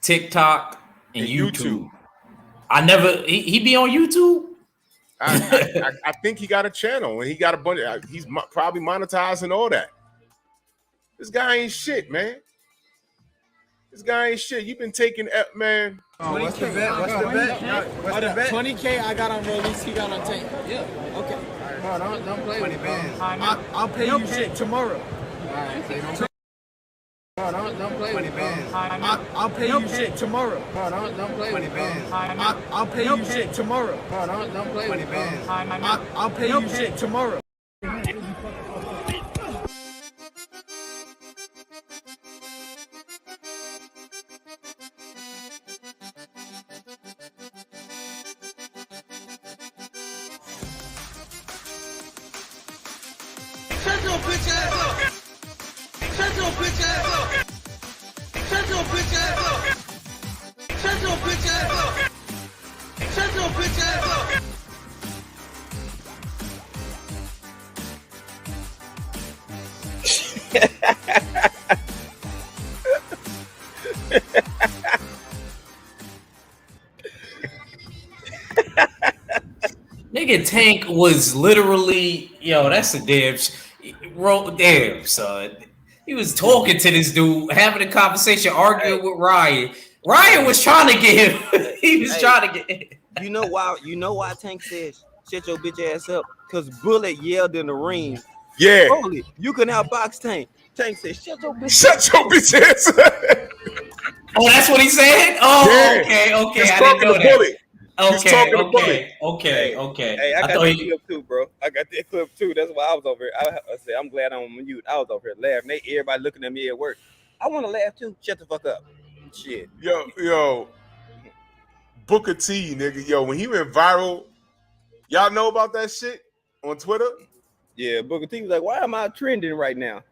TikTok, and YouTube. I never. He be on YouTube. I think he got a channel and he got a bunch. He's probably monetizing all that. This guy ain't shit, man. This guy ain't shit. You've been taking, man. Oh, what's the bet? What's the bet? What's the bet? 20K I got on release, he got on tape. Yeah. Okay. No, don't play with it. I'll pay you shit tomorrow. No, don't play with it. I'll pay you shit tomorrow. No, don't play with it. I'll pay you shit tomorrow. No, don't play with it. I'll pay you shit tomorrow. Shut your bitch ass up! Shut your bitch ass up! Shut your bitch ass up! Shut your bitch ass up! Shut your bitch ass up! Nigga Tank was literally, yo, that's a damn son. He was talking to this dude, having a conversation, arguing with Ryan. Ryan was trying to get him. He was trying to get him. You know why Tank says shut your bitch ass up? Because Bullet yelled in the ring. Yeah. Holy, you can outbox Tank. Tank said shut your bitch ass up. Oh, that's what he said? Oh, yeah. Okay. He's I didn't know that. Bullet. Okay. Hey, I got that clip too, bro. I got that clip too. That's why I was over here. I said, I'm glad I'm on mute. I was over here laughing. Everybody looking at me at work. I want to laugh too. Shut the fuck up. Shit. Yo. Booker T, nigga. Yo, when he went viral, y'all know about that shit on Twitter? Yeah, Booker T was like, why am I trending right now?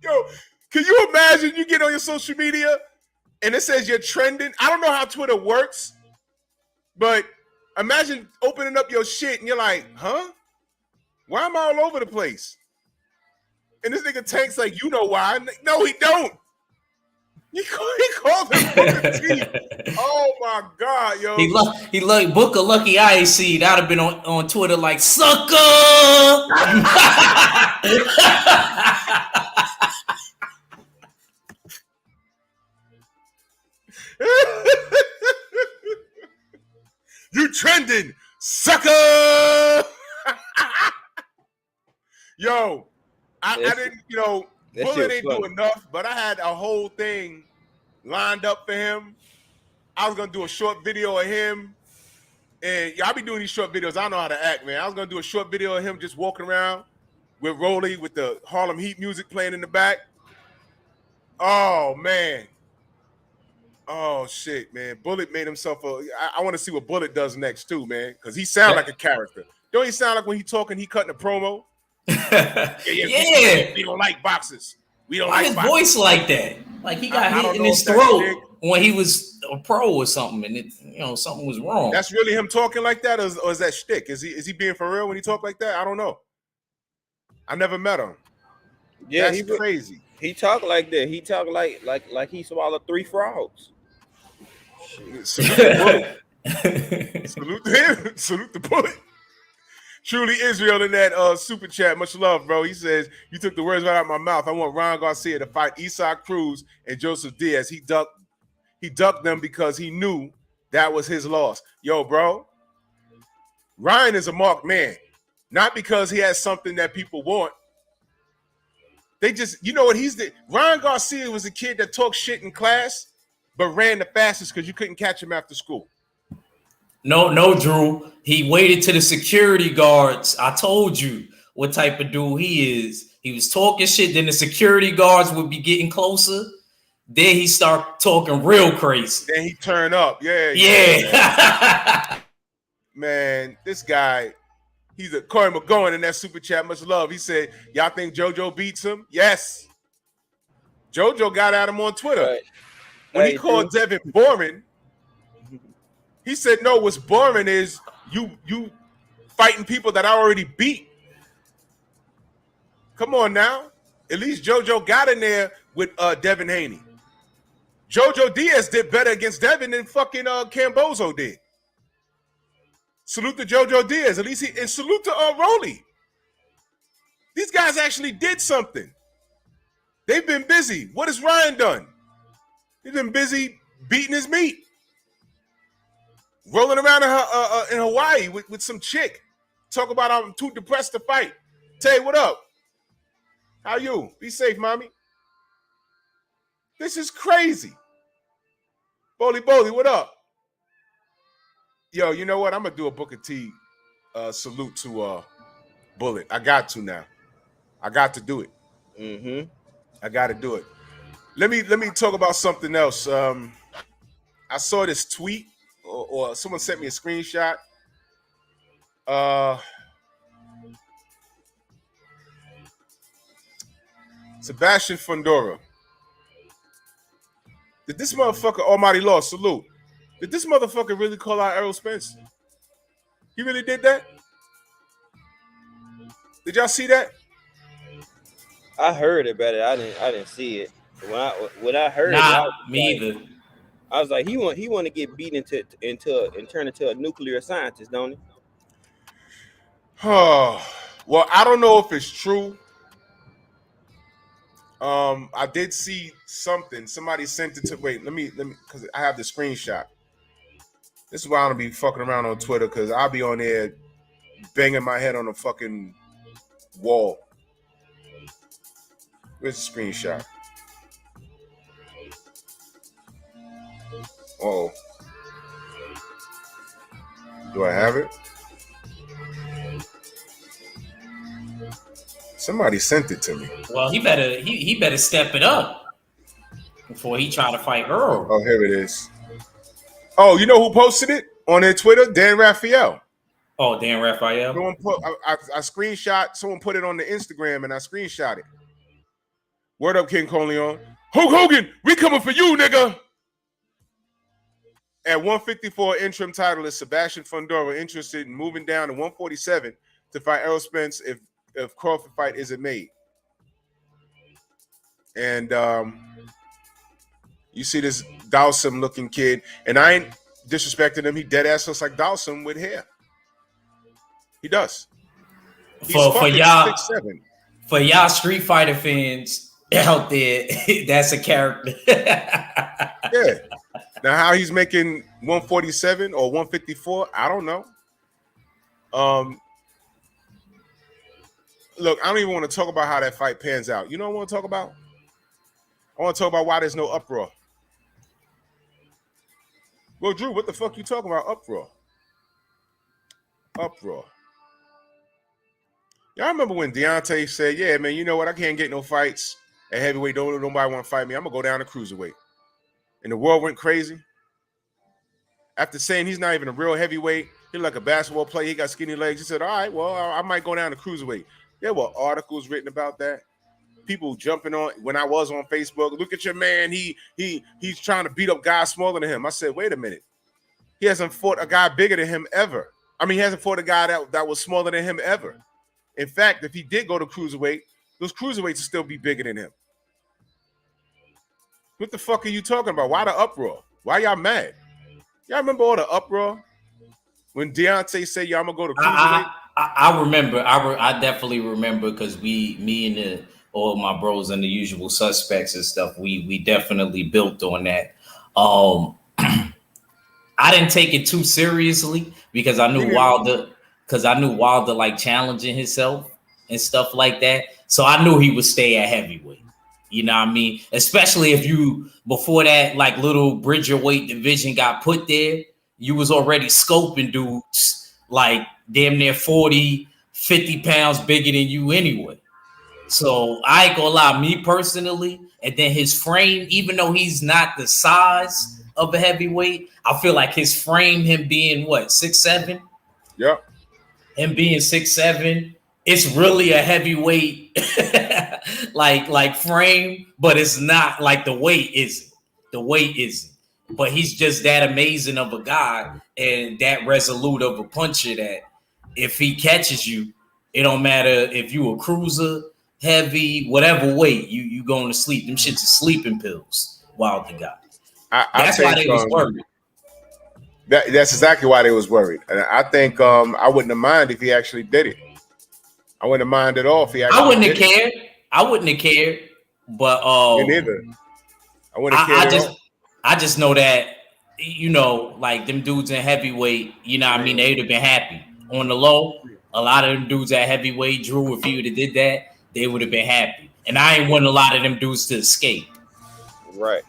Yo, can you imagine you get on your social media and it says you're trending? I don't know how Twitter works, but imagine opening up your shit and you're like, huh? Why am I all over the place? And this nigga Tank's like, you know why? No, he don't. He called him Booker T. Oh my God, yo. He like Booker Lucky IC. That'd have been on Twitter like sucker. You trending, sucker. Yo, I didn't, Bullet didn't do enough, but I had a whole thing lined up for him. I was gonna do a short video of him, and y'all be doing these short videos. I don't know how to act, man. I was gonna do a short video of him just walking around with Rolly with the Harlem Heat music playing in the back. Oh man. Oh shit, man. Bullet made himself I want to see what Bullet does next too, man. Because he sounds like a character. Don't he sound like when he talking, he cutting a promo? Yeah. We don't like boxes. We don't like his boxes. Voice like that. Like he got hit in his throat when he was a pro or something, and it, something was wrong. That's really him talking like that, or is that shtick? Is he being for real when he talk like that? I don't know. I never met him. Yeah, that's crazy. He talk like that. He talk like he swallowed 3 frogs. Salute the Bullet. Salute to him. Salute the Bullet. Truly Israel in that super chat. Much love, bro. He says, you took the words right out of my mouth. I want Ryan Garcia to fight Isaac Cruz and Joseph Diaz. He ducked them because he knew that was his loss. Yo, bro, Ryan is a marked man. Not because he has something that people want. They just, you know what Ryan Garcia was a kid that talked shit in class, but ran the fastest because you couldn't catch him after school. No, Drew. He waited to the security guards. I told you what type of dude he is. He was talking shit, then the security guards would be getting closer. Then he start talking real crazy. Then he turn up. Yeah. Man, this guy, he's a Corey McGowan in that super chat. Much love. He said, y'all think JoJo beats him? Yes. JoJo got at him on Twitter. Right. When he called Devin boring, he said, no, what's boring is you fighting people that I already beat. Come on now. At least JoJo got in there with Devin Haney. JoJo Diaz did better against Devin than fucking Cambozo did. Salute to JoJo Diaz. At least and salute to Rolly. These guys actually did something. They've been busy. What has Ryan done? He's been busy beating his meat. Rolling around in Hawaii with some chick. Talk about I'm too depressed to fight. Tay, what up? How you? Be safe, mommy. This is crazy. Bowly, what up? Yo, you know what? I'm going to do a Booker T salute to Bullet. I got to now. I got to do it. Mm-hmm. I got to do it. Let me talk about something else. I saw this tweet or someone sent me a screenshot. Sebastian Fundora. Did this motherfucker, Almighty Law, salute. Did this motherfucker really call out Errol Spence? He really did that? Did y'all see that? I heard about it. I didn't see it. When I heard it, me either. I was like, he want to get beat into and turn into a nuclear scientist, don't he? Well, I don't know if it's true. I did see something. Somebody sent it to let me because I have the screenshot. This is why I don't be fucking around on Twitter, because I'll be on there banging my head on a fucking wall. Where's the screenshot? Oh. Do I have it? Somebody sent it to me. Well, he better step it up before he try to fight Earl. Oh, here it is. Oh, you know who posted it on their Twitter? Dan Raphael. Oh, Dan Raphael. I screenshot. Someone put it on the Instagram, and I screenshot it. Word up, King Corleone. Hulk Hogan, we coming for you, nigga. At 154, interim title is Sebastian Fundora interested in moving down to 147 to fight Errol Spence if Crawford fight isn't made. And you see this Dawson looking kid, and I ain't disrespecting him. He dead ass looks like Dawson with hair. He does. He's For y'all, 6'7". For y'all Street Fighter fans out there, that's a character. Yeah. Now how he's making 147 or 154, I don't know. Look, I don't even want to talk about how that fight pans out. You know what I want to talk about? I want to talk about why there's no uproar. Well, Drew, what the fuck you talking about? Uproar. Y'all remember when Deontay said, yeah, man, you know what? I can't get no fights at heavyweight. Nobody want to fight me. I'm going to go down to cruiserweight. And the world went crazy. After saying he's not even a real heavyweight, he's like a basketball player. He got skinny legs. He said, all right, well, I might go down to cruiserweight. There were articles written about that. People jumping on when I was on Facebook. Look at your man. He's trying to beat up guys smaller than him. I said, wait a minute. He hasn't fought a guy bigger than him ever. I mean, he hasn't fought a guy that was smaller than him ever. In fact, if he did go to cruiserweight, those cruiserweights would still be bigger than him. What the fuck are you talking about? Why the uproar? Why y'all mad? Y'all remember all the uproar when Deontay said, "Yeah, I'm gonna go to cruiserweight"? I remember. I definitely remember because me and all my bros and the usual suspects and stuff. We definitely built on that. I didn't take it too seriously because I knew Wilder like challenging himself and stuff like that. So I knew he would stay at heavyweight. You know what I mean? Especially if you before that like little bridger weight division got put there, you was already scoping dudes like damn near 40, 50 pounds bigger than you anyway. So I ain't gonna lie, me personally, and then his frame, even though he's not the size of a heavyweight, I feel like his frame, him being what, 6'7"? Yep. Him being 6'7", it's really a heavyweight like frame, but it's not like the weight isn't. The weight isn't. But he's just that amazing of a guy and that resolute of a puncher that if he catches you, it don't matter if you a cruiser, heavy, whatever weight, you going to sleep. Them shits are sleeping pills. Wilder got. That's why they was worried. That's exactly why they was worried. And I think I wouldn't have minded if he actually did it. I wouldn't have minded at all if he actually I wouldn't have cared. I wouldn't have cared. But me neither. I wouldn't have cared. I just know that, you know, like them dudes in heavyweight, you know what I mean? They would have been happy. On the low, a lot of them dudes at heavyweight, Drew, if he would have did that, they would have been happy. And I ain't want a lot of them dudes to escape. Right.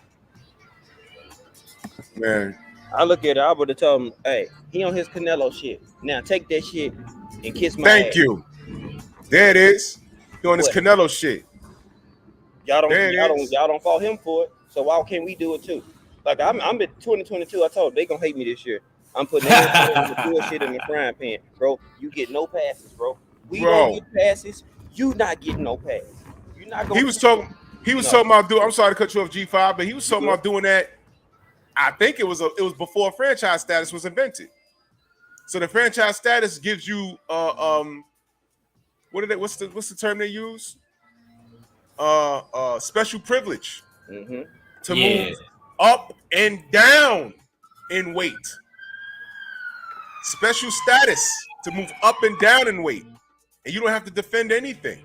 Man. I look at it, I would have told him, hey, he on his Canelo shit. Now take that shit and kiss my ass. Thank you. There it is. He on his Canelo shit. Y'all don't fault him for it. So why can't we do it too? Like I'm in 2022. I told them, they gonna hate me this year. I'm putting the bullshit in the frying pan, bro. You get no passes, bro. We don't get passes. You not getting no passes. You not gonna. He was talking about doing. I'm sorry to cut you off, G5, but he was talking about doing that. I think it was before franchise status was invented. So the franchise status gives you what's the term they use? Special privilege to move up and down in weight. Special status to move up and down in weight, and you don't have to defend anything.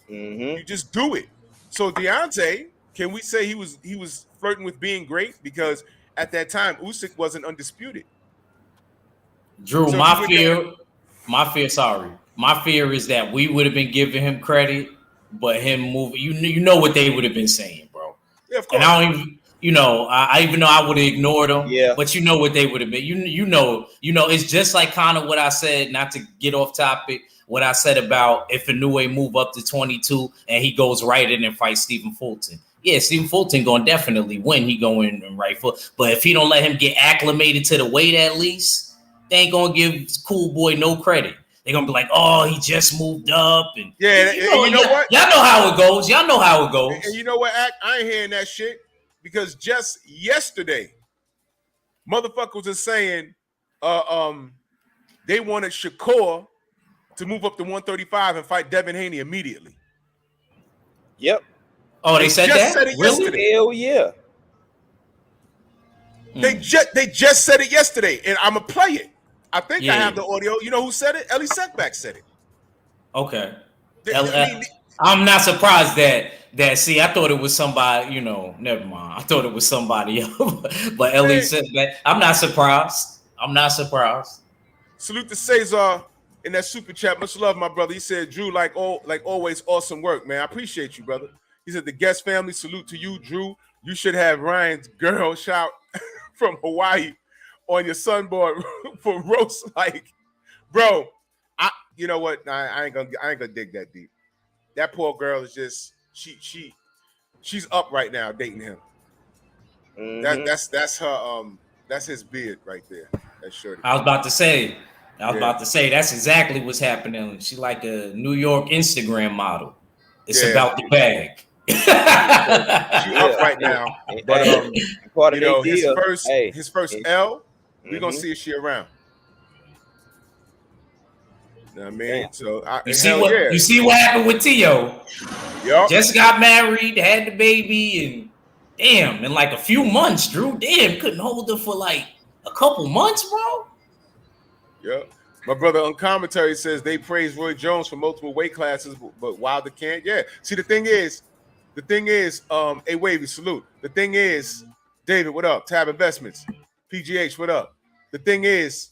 You just do it. So Deontay, can we say he was flirting with being great because at that time Usyk wasn't undisputed? Drew, so my fear is that we would have been giving him credit, but him moving, you know what they would have been saying, bro. Yeah, of course. And I don't even, I even know I would have ignored them. Yeah. But you know what they would have been. You know, it's just like kind of what I said, not to get off topic, what I said about if Inoue move up to 22 and he goes right in and fights Stephen Fulton. Yeah, Stephen Fulton gonna definitely win. He going in right foot. But if he don't let him get acclimated to the weight at least, they ain't gonna give Cool Boy no credit. They're gonna be like, oh, he just moved up. And you know what? Y'all know how it goes. And you know what, I ain't hearing that shit because just yesterday, motherfuckers are saying they wanted Shakur to move up to 135 and fight Devin Haney immediately. Yep. Oh, they said that? Said it really? Yesterday. Hell yeah. They just said it yesterday, and I'm gonna play it. I think I have the audio. You know who said it? Ellie Setback said it. Okay. I'm not surprised that see, I thought it was somebody, never mind. I thought it was somebody else. But Ellie Setback, I'm not surprised. Salute to Cesar in that super chat. Much love, my brother. He said, Drew, like always, awesome work, man. I appreciate you, brother. He said, the guest family, salute to you, Drew. You should have Ryan's girl shout from Hawaii on your sunboard for roast. Like, bro, you know what? I ain't gonna dig that deep. That poor girl is just she's up right now dating him. That's her that's his beard right there. That's shorty. I was about to say that's exactly what's happening. She like a New York Instagram model. It's about the bag. She up right now, but his first L, we're gonna see if she around. You know what I mean? So you see what happened with Tio? Yep. Just got married, had the baby, and damn, in like a few months, Drew, couldn't hold her for like a couple months, bro. Yep. My brother on commentary says they praise Roy Jones for multiple weight classes, but Wilder can't. Yeah. See, the thing is, hey Wavy, salute. The thing is, David, what up? Tab Investments, PGH, what up? The thing is,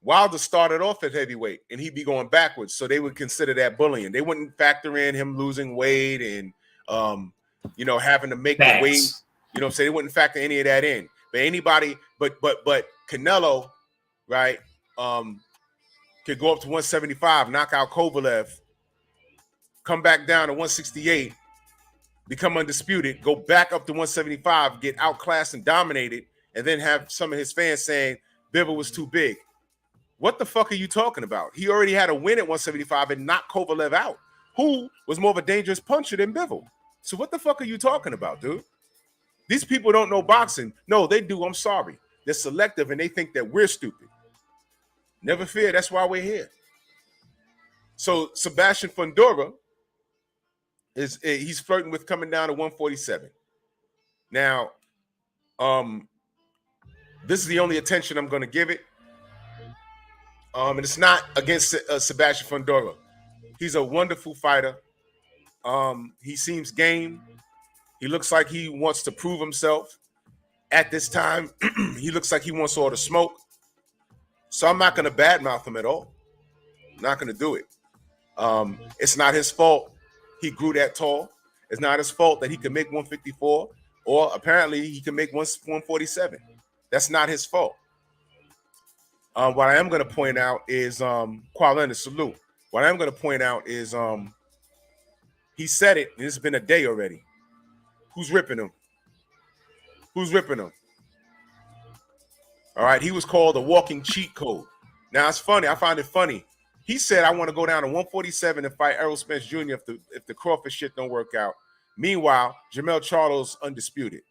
Wilder started off at heavyweight and he'd be going backwards, so they would consider that bullying. They wouldn't factor in him losing weight and having to make the weight. You know what I'm saying? They wouldn't factor any of that in. But anybody, but Canelo, right? Could go up to 175, knock out Kovalev, come back down to 168, become undisputed, go back up to 175, get outclassed and dominated, and then have some of his fans saying Bivol was too big. What the fuck are you talking about? He already had a win at 175 and knocked Kovalev out, who was more of a dangerous puncher than Bivol. So what the fuck are you talking about, dude? These people don't know boxing. No, they do. I'm sorry. They're selective and they think that we're stupid. Never fear. That's why we're here. So Sebastian Fundora he's flirting with coming down to 147. Now, this is the only attention I'm going to give it. And it's not against Sebastian Fundora. He's a wonderful fighter. He seems game. He looks like he wants to prove himself. At this time, he looks like he wants all the smoke. So I'm not going to badmouth him at all. I'm not going to do it. It's not his fault he grew that tall. It's not his fault that he could make 154, or apparently he can make 147. That's not his fault. What I am going to point out is Qualena, salute. What I am going to point out is he said it, and it's been a day already. Who's ripping him? Who's ripping him? All right, he was called a walking cheat code. Now, it's funny. I find it funny. He said, I want to go down to 147 and fight Errol Spence Jr. if the Crawford shit don't work out. Meanwhile, Jermell Charlo's undisputed.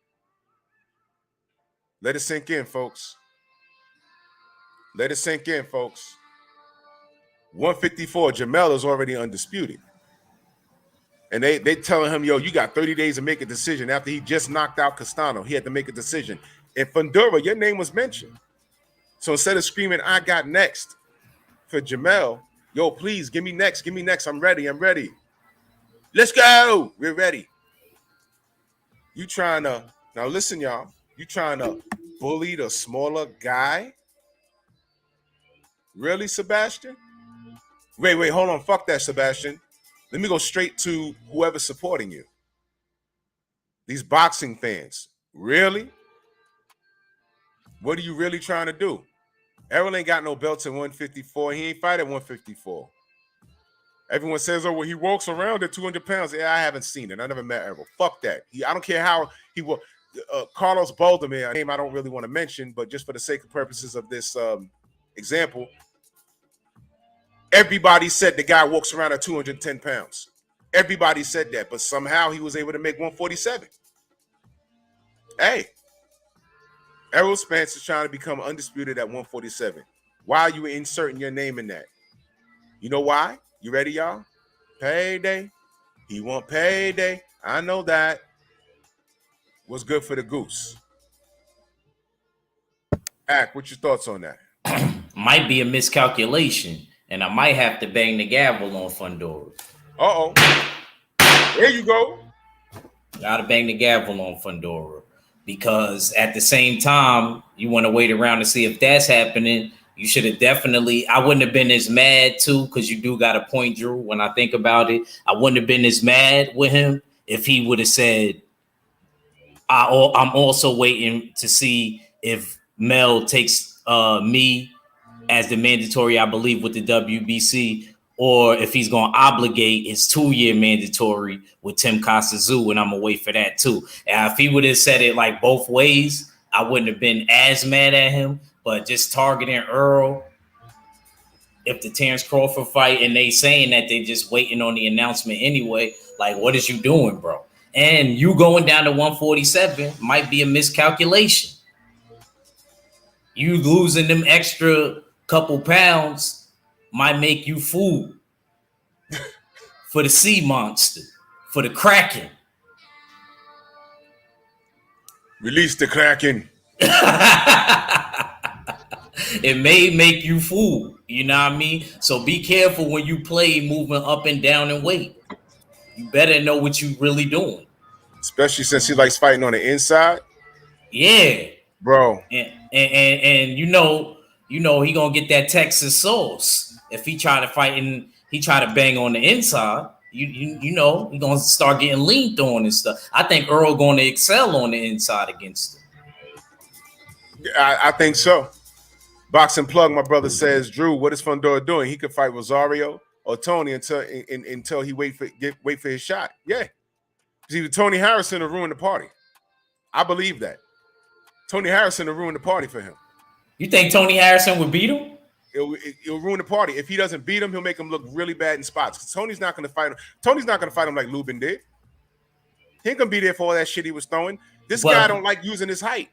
Let it sink in, folks. Let it sink in, folks. 154, Jermell is already undisputed. And they telling him, yo, you got 30 days to make a decision. After he just knocked out Castano, he had to make a decision. And Fundora, your name was mentioned. So instead of screaming, I got next for Jermell, yo, please, give me next. I'm ready. Let's go. We're ready. You trying to, now listen, y'all, you trying to bully the smaller guy? Really, Sebastian? Wait, hold on. Fuck that, Sebastian. Let me go straight to whoever's supporting you. These boxing fans. Really? What are you really trying to do? Errol ain't got no belts at 154. He ain't fight at 154. Everyone says, oh, well, he walks around at 200 pounds. Yeah, I haven't seen it. I never met Errol. Fuck that. I don't care how he will. Carlos Baldomir, a name I don't really want to mention, but just for the sake of purposes of this example, everybody said the guy walks around at 210 pounds. Everybody said that, but somehow he was able to make 147. Hey, Errol Spence is trying to become undisputed at 147. Why are you inserting your name in that? You know why? You ready, y'all? Payday. He want payday. I know that. What's good for the goose? Ack, what's your thoughts on that? Might be a miscalculation, and I might have to bang the gavel on Fundora. Uh-oh. There you go. Gotta bang the gavel on Fundora. Because at the same time, you want to wait around to see if that's happening. You should have definitely, I wouldn't have been as mad too, because you do got a point, Drew, when I think about it. I wouldn't have been as mad with him if he would have said, I'm also waiting to see if Mel takes me as the mandatory, I believe, with the WBC, or if he's going to obligate his 2-year mandatory with Tim Costa-Zoo, and I'm going to wait for that too. And if he would have said it like both ways, I wouldn't have been as mad at him, but just targeting Earl, if the Terrence Crawford fight, and they saying that they just waiting on the announcement anyway, like, what is you doing, bro? And you going down to 147 might be a miscalculation. You losing them extra couple pounds might make you food for the sea monster, for the Kraken. Release the Kraken. It may make you fool. You know what I mean? So be careful when you play moving up and down in weight. You better know what you really doing. Especially since he likes fighting on the inside. Yeah. Bro. And you know he gonna get that Texas sauce if he try to fight and he try to bang on the inside. You know he gonna start getting leaned on and stuff. I think Earl gonna excel on the inside against him. I think so. Boxing Plug, my brother says, Drew, what is Fundora doing? He could fight Rosario or Tony until he wait for his shot. Yeah. Because either Tony Harrison will ruin the party. I believe that. Tony Harrison will ruin the party for him. You think Tony Harrison would beat him? It'll ruin the party. If he doesn't beat him, he'll make him look really bad in spots. Because Tony's not going to fight him. Tony's not going to fight him like Lubin did. He ain't going to be there for all that shit he was throwing. This guy don't like using his height.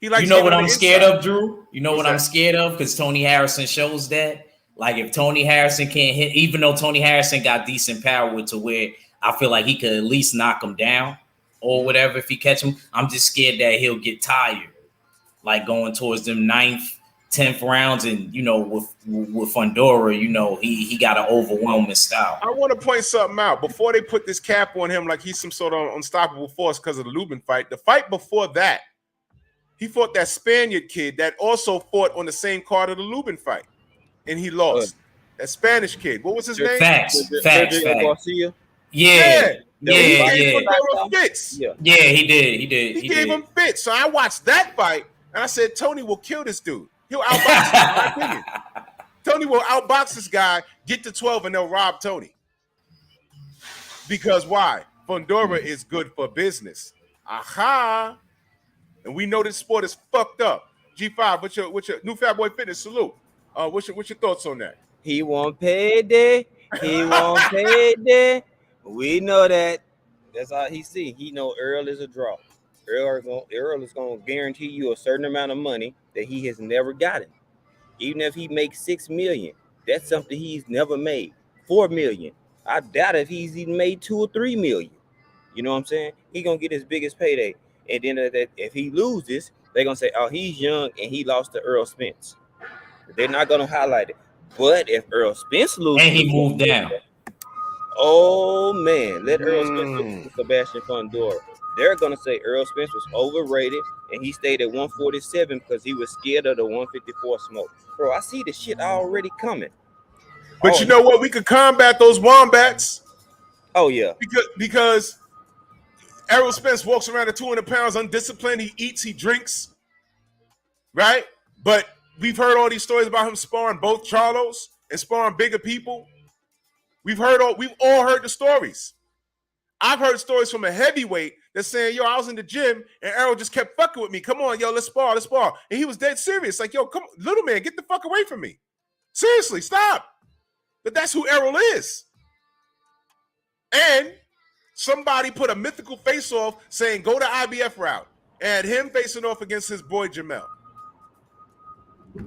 He likes. You know what I'm scared of, Drew? You know What's what that? I'm scared of? Because Tony Harrison shows that. Like if Tony Harrison can't hit, even though Tony Harrison got decent power to where I feel like he could at least knock him down or whatever if he catch him. I'm just scared that he'll get tired. Like going towards them 9th, 10th rounds, and you know, with Fundora, you know, he got an overwhelming style. I want to point something out before they put this cap on him, like he's some sort of unstoppable force because of the Lubin fight. The fight before that, he fought that Spaniard kid that also fought on the same card of the Lubin fight, and he lost. That Spanish kid. What was his name? Facts. Garcia. Yeah. He gave Fundora fits. Yeah, he did. He gave him fits. So I watched that fight, and I said, Tony will kill this dude. He'll outbox him, in my opinion. Tony will outbox this guy, get to 12, and they'll rob Tony. Because why? Fundora is good for business. Aha. And we know this sport is fucked up. G5, what's your new Fat Boy Fitness salute? What's your thoughts on that? He won't pay day. He won't pay day. We know that. That's all he see. He know Earl is a draw. Earl is gonna guarantee you a certain amount of money that he has never gotten. Even if he makes $6 million, that's something he's never made. $4 million. I doubt if he's even made $2 or $3 million. You know what I'm saying? He gonna get his biggest payday. And then if he loses, they're gonna say, "Oh, he's young and he lost to Earl Spence." They're not gonna highlight it. But if Earl Spence loses, and he moved down. Oh man, let Earl Spence lose to Sebastian Fundora. They're gonna say Earl Spence was overrated and he stayed at 147 because he was scared of the 154 smoke. Bro, I see the shit already coming. But you know what? We could combat those wombats. Oh yeah, because Errol Spence walks around at 200 pounds, undisciplined. He eats, he drinks, right? But we've heard all these stories about him sparring both Charlos and sparring bigger people. We've all heard the stories. I've heard stories from a heavyweight that's saying, "Yo, I was in the gym and Errol just kept fucking with me. Come on, yo, let's spar. And he was dead serious. Like, yo, come on, little man, get the fuck away from me. Seriously, stop. But that's who Errol is. And somebody put a mythical face-off saying, go to IBF route. And him facing off against his boy Jamel.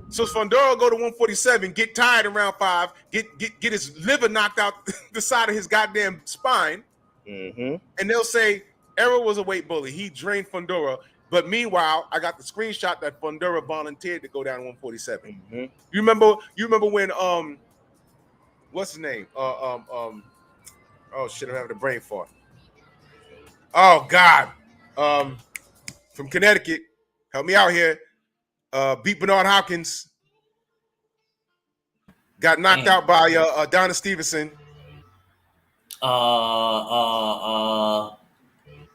So Fundora go to 147, get tired in round 5, get his liver knocked out the side of his goddamn spine. Mm-hmm. And they'll say, Errol was a weight bully. He drained Fundora. But meanwhile, I got the screenshot that Fundora volunteered to go down to 147. Mm-hmm. You remember when what's his name? Oh shit, I'm having a brain fart. Oh God. From Connecticut. Help me out here. Beat Bernard Hopkins. Got knocked out by Donna Stevenson.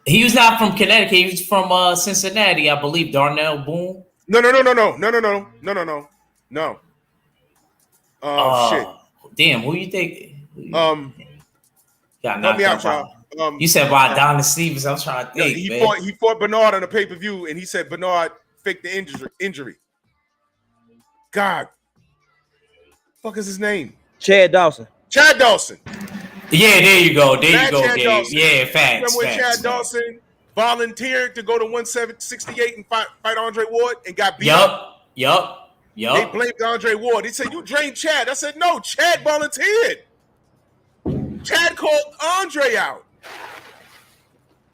He was not from Connecticut. He was from Cincinnati, I believe. Darnell Boone. No. Shit. Damn, who you think? Got help me out, by, y'all. You said by Donna Stevens. I'm trying to think. He fought Bernard on a pay-per-view, and he said Bernard faked the injury. God. Fuck is his name? Chad Dawson. Yeah, there you go. Chad Dawson. Yeah, facts. Remember when Chad Dawson volunteered to go to 168 and fight Andre Ward and got beat up? Yup. They blamed Andre Ward. They said, you drained Chad. I said, no, Chad volunteered. Chad called Andre out.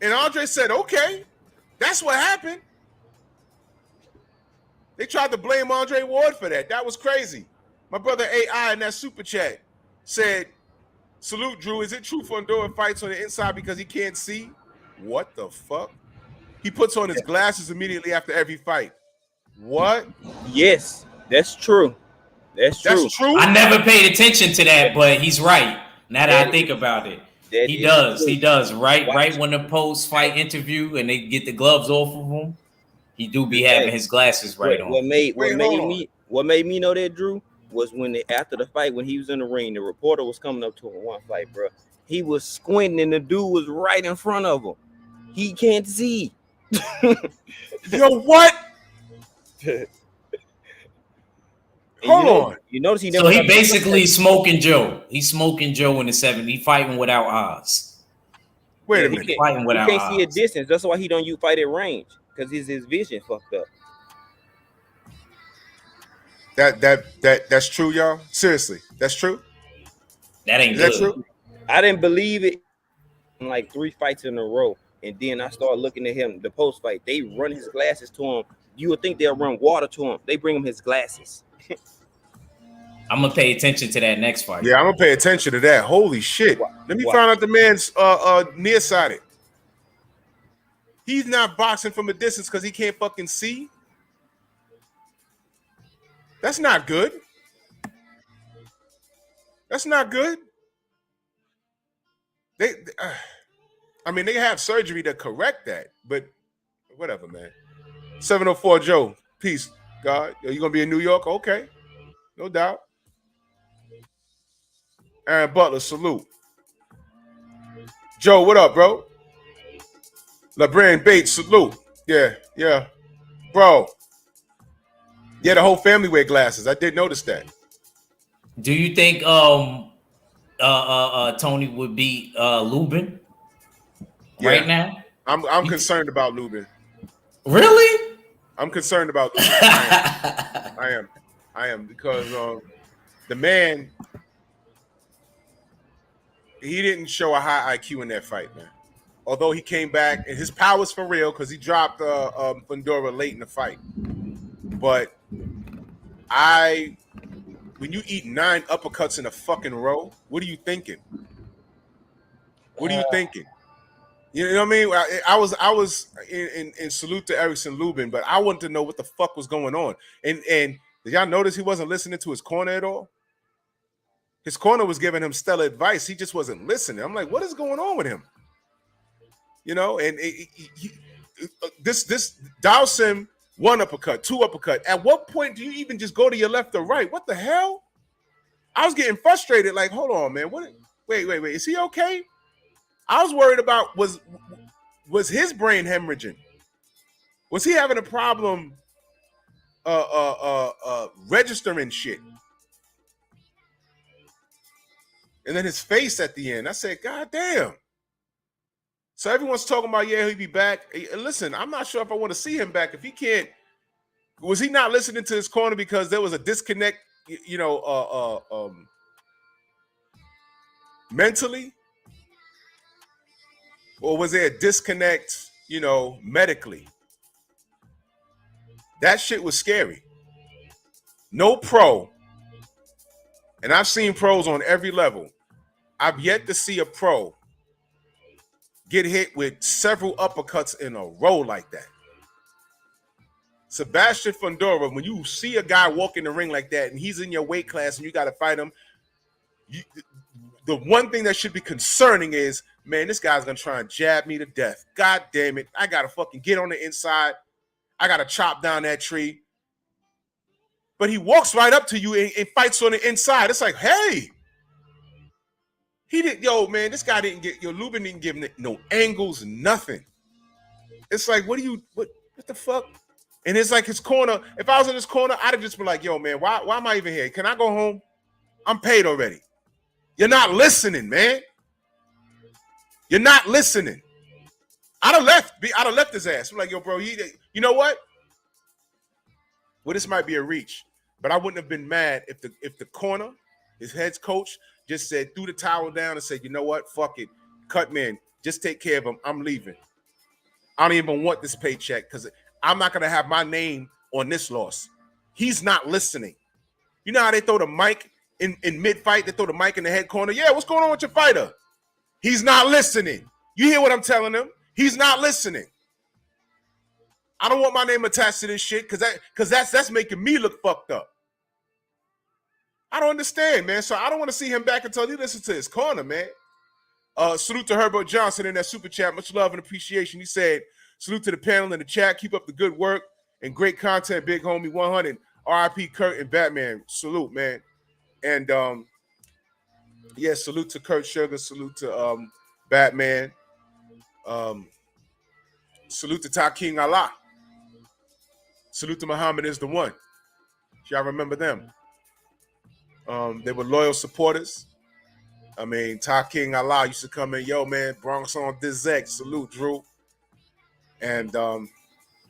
And Andre said, okay, that's what happened. They tried to blame Andre Ward for that. That was crazy. My brother AI in that super chat said, salute, Drew. Is it true Fundora fights on the inside because he can't see? What the fuck? He puts on his glasses immediately after every fight. What? Yes, that's true. That's true. I never paid attention to that, but he's right. Now that I think about it. He does. He does. Right when the post-fight interview and they get the gloves off of him, he do be having his glasses on. What made me know that, Drew, was when after the fight, when he was in the ring, the reporter was coming up to him one fight, bro. He was squinting and the dude was right in front of him. He can't see. Yo, what? Hold on. You notice he never. So he basically smoking Joe. He's smoking Joe in the 7th. He fighting without eyes. Wait a minute. He can't see a distance. That's why he don't fight at range, because his vision fucked up. That's true, y'all. Seriously, that's true. That ain't good. That true? I didn't believe it in like 3 fights in a row, and then I started looking at him. The post fight, they run his glasses to him. You would think they'll run water to him. They bring him his glasses. I'm gonna pay attention to that next fight. Yeah, I'm gonna pay attention to that. Holy shit! Let me find out the man's nearsighted. He's not boxing from a distance because he can't fucking see. That's not good. That's not good. They have surgery to correct that, but whatever, man. 704 Joe, peace, God. Are you gonna be in New York? Okay, no doubt. Aaron Butler, salute. Joe, what up, bro? LeBron Bates, salute. Yeah, bro. Yeah, the whole family wear glasses. I did notice that. Do you think Tony would beat Lubin right now? I'm concerned about Lubin. Really? I'm concerned about Lubin. I am because the man, he didn't show a high IQ in that fight, man. Although he came back and his power's for real because he dropped Fundora late in the fight. But when you eat 9 uppercuts in a fucking row, what are you thinking? What are you thinking? You know what I mean? I was in salute to Erickson Lubin, but I wanted to know what the fuck was going on. And did y'all notice he wasn't listening to his corner at all? His corner was giving him stellar advice. He just wasn't listening. I'm like, what is going on with him? You know, and this douse him 1 uppercut, 2 uppercut. At what point do you even just go to your left or right? What the hell? I was getting frustrated. Like, hold on, man. Wait. Is he okay? I was worried about was his brain hemorrhaging? Was he having a problem registering shit? And then his face at the end. I said, God damn. So everyone's talking about, yeah, he'll be back. Listen, I'm not sure if I want to see him back. If he can't, was he not listening to his corner because there was a disconnect, mentally? Or was there a disconnect, medically? That shit was scary. No pro, and I've seen pros on every level. I've yet to see a pro get hit with several uppercuts in a row like that. Sebastian Fundora, when you see a guy walk in the ring like that and he's in your weight class and you got to fight him, the one thing that should be concerning is, man, this guy's going to try and jab me to death. God damn it. I got to fucking get on the inside. I got to chop down that tree. But he walks right up to you and fights on the inside. It's like, hey. Man, this guy Lubin didn't give him no angles, nothing. It's like, what the fuck? And it's like his corner. If I was in his corner, I'd have just been like, yo, man, why am I even here? Can I go home? I'm paid already. You're not listening, man. You're not listening. I'd have left his ass. I'm like, yo, bro, you know what? Well, this might be a reach, but I wouldn't have been mad if the corner, his head coach, just said, threw the towel down and said, you know what? Fuck it. Cut man. Just take care of him. I'm leaving. I don't even want this paycheck because I'm not going to have my name on this loss. He's not listening. You know how they throw the mic in mid-fight? They throw the mic in the head corner. Yeah, what's going on with your fighter? He's not listening. You hear what I'm telling him? He's not listening. I don't want my name attached to this shit because that's making me look fucked up. I don't understand, man. So I don't want to see him back until he listens to his corner, man. Salute to Herbert Johnson in that super chat. Much love and appreciation. He said, salute to the panel in the chat. Keep up the good work and great content, big homie 100. RIP Kurt and Batman. Salute, man. And yeah, salute to Kurt Sugar. Salute to Batman. Salute to Taking Allah. Salute to Muhammad is the one. Y'all remember them? They were loyal supporters. I mean, Taking Allah used to come in, yo, man, Bronx on this X. Salute, Drew. And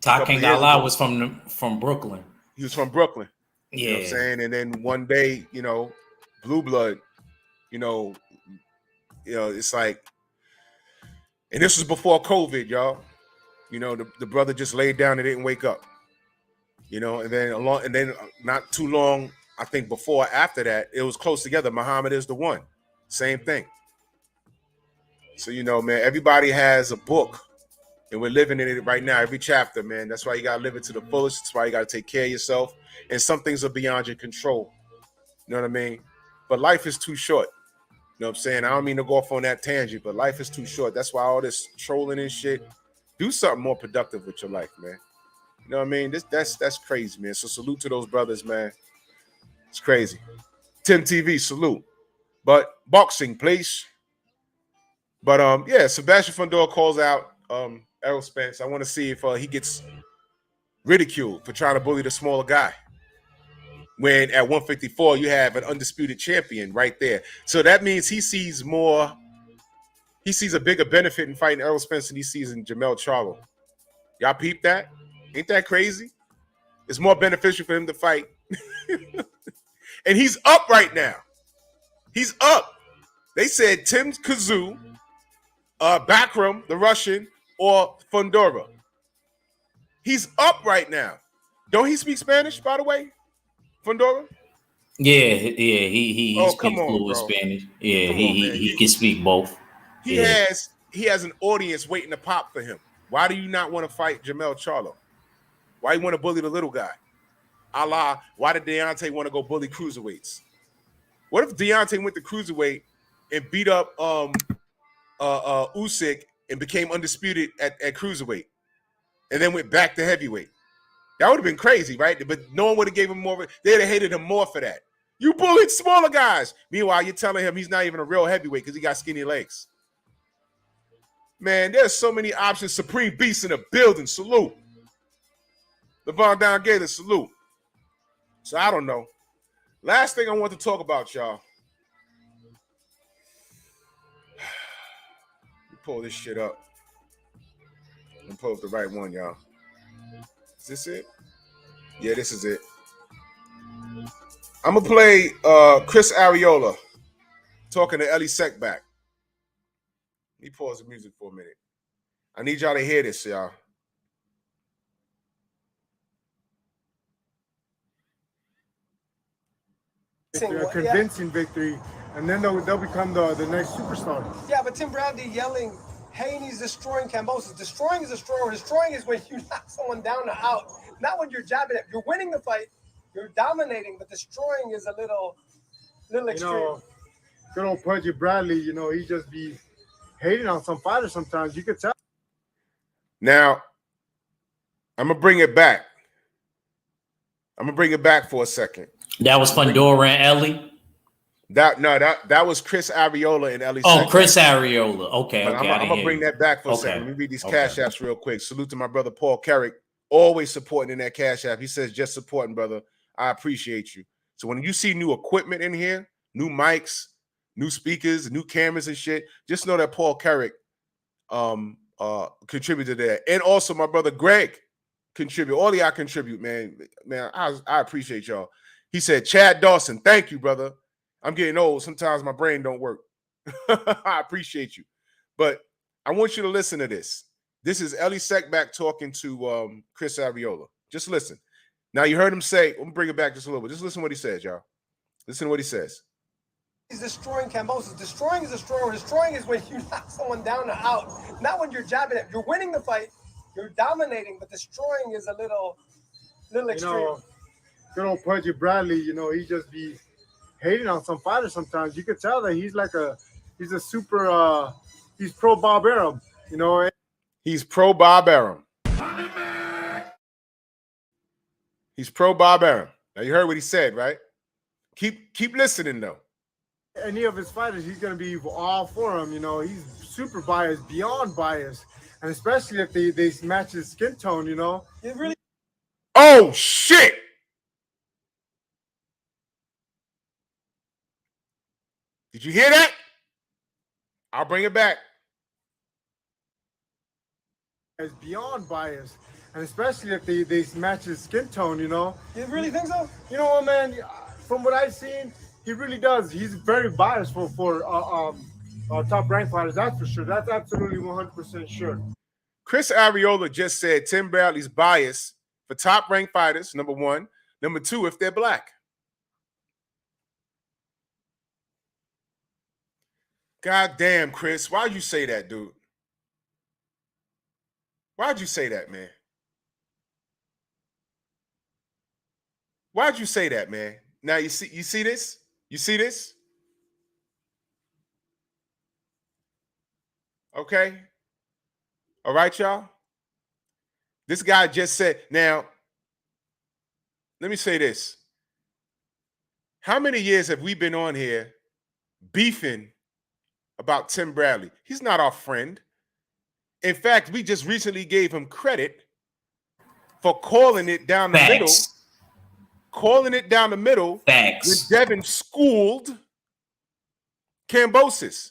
Taking Allah was from Brooklyn. He was from Brooklyn. Yeah. You know what I'm saying? And then one day, you know, Blue Blood, you know, it's like, and this was before COVID, y'all. You know, the brother just laid down and didn't wake up. You know, and then not too long, I think before after that, it was close together. Muhammad is the one. Same thing. So, you know, man, everybody has a book, and we're living in it right now, every chapter, man. That's why you got to live it to the fullest. That's why you got to take care of yourself. And some things are beyond your control. You know what I mean? But life is too short. You know what I'm saying? I don't mean to go off on that tangent, but life is too short. That's why all this trolling and shit, do something more productive with your life, man. You know what I mean? That's crazy, man. So salute to those brothers, man. It's crazy. Tim TV, salute. But boxing, please. But yeah, Sebastian Fundora calls out Errol Spence. I want to see if he gets ridiculed for trying to bully the smaller guy. When at 154 you have an undisputed champion right there. So that means he sees a bigger benefit in fighting Errol Spence than he sees in Jermell Charlo. Y'all peep that? Ain't that crazy? It's more beneficial for him to fight. And he's up right now. He's up. They said Tim Kazoo, Bakram, the Russian, or Fundora. He's up right now. Don't he speak Spanish, by the way? Fundora? Yeah, he speaks fluent Spanish. Yeah, he can speak both. He has an audience waiting to pop for him. Why do you not want to fight Jermell Charlo? Why you want to bully the little guy? Allah, why did Deontay want to go bully cruiserweights? What if Deontay went to cruiserweight and beat up Usyk and became undisputed at cruiserweight, and then went back to heavyweight? That would have been crazy, right? But no one would have gave him more. They'd have hated him more for that. You bullied smaller guys. Meanwhile, you're telling him he's not even a real heavyweight because he got skinny legs. Man, there's so many options. Supreme Beast in the building. Salute. LeVon Down Gator, salute. So I don't know. Last thing I want to talk about, y'all. Let me pull this shit up. And pull up the right one, y'all. Is this it? Yeah, this is it. I'm going to play Chris Arreola talking to Ellie Seckback. Let me pause the music for a minute. I need y'all to hear this, y'all. A convincing victory, and then they'll become the next superstar. Yeah, but Tim Bradley yelling, Haney's destroying Kambosos. Destroying is destroying. Destroying is when you knock someone down or out, not when you're jabbing it. You're winning the fight, you're dominating, but destroying is a little extreme. You know, good old Pudgy Bradley, you know, he just be hating on some fighters sometimes. You could tell. Now, I'm going to bring it back. I'm going to bring it back for a second. That was Fundora and Ellie? That was Chris Arreola and Ellie. Oh, Chris Arreola. Okay. I'm going to bring that back for a second. Let me read these cash apps real quick. Salute to my brother Paul Carrick, always supporting in that cash app. He says, just supporting, brother. I appreciate you. So when you see new equipment in here, new mics, new speakers, new cameras and shit, just know that Paul Carrick contributed to that. And also my brother Greg contribute. All of y'all contribute, man. Man, I appreciate y'all. He said, Chad Dawson, thank you, brother. I'm getting old. Sometimes my brain don't work. I appreciate you. But I want you to listen to this. This is Ellie Seckback talking to Chris Arreola. Just listen. Now you heard him say, I'm gonna bring it back just a little bit. Just listen to what he says, y'all. Listen to what he says. He's destroying Cambosis. Destroying is destroying. Destroying is when you knock someone down or out. Not when you're jabbing it. You're winning the fight. You're dominating, but destroying is a little extreme. You know, good old Pudgy Bradley, you know, he just be hating on some fighters sometimes. You could tell that he's a super, he's pro Bob Arum, you know. He's pro Bob Arum. He's pro Bob Arum. Now you heard what he said, right? Keep listening though. Any of his fighters, he's going to be all for him, you know. He's super biased, beyond biased. And especially if they match his skin tone, you know. It really. Oh, shit. Did you hear that? I'll bring it back. Is beyond biased. And especially if they match his skin tone, you know. You really think so? You know what, man? From what I've seen, he really does. He's very biased for top ranked fighters. That's for sure. That's absolutely 100% sure. Chris Arreola just said Tim Bradley's biased for top ranked fighters, number one. Number two, if they're black. God damn, Chris. Why'd you say that, dude? Why'd you say that, man? Why'd you say that, man? Now you see this? You see this? Okay. All right, y'all. This guy just said, now, let me say this. How many years have we been on here beefing about Tim Bradley? He's not our friend. In fact, we just recently gave him credit for calling it down the middle. Calling it down the middle. Facts. When Devin schooled Cambosis.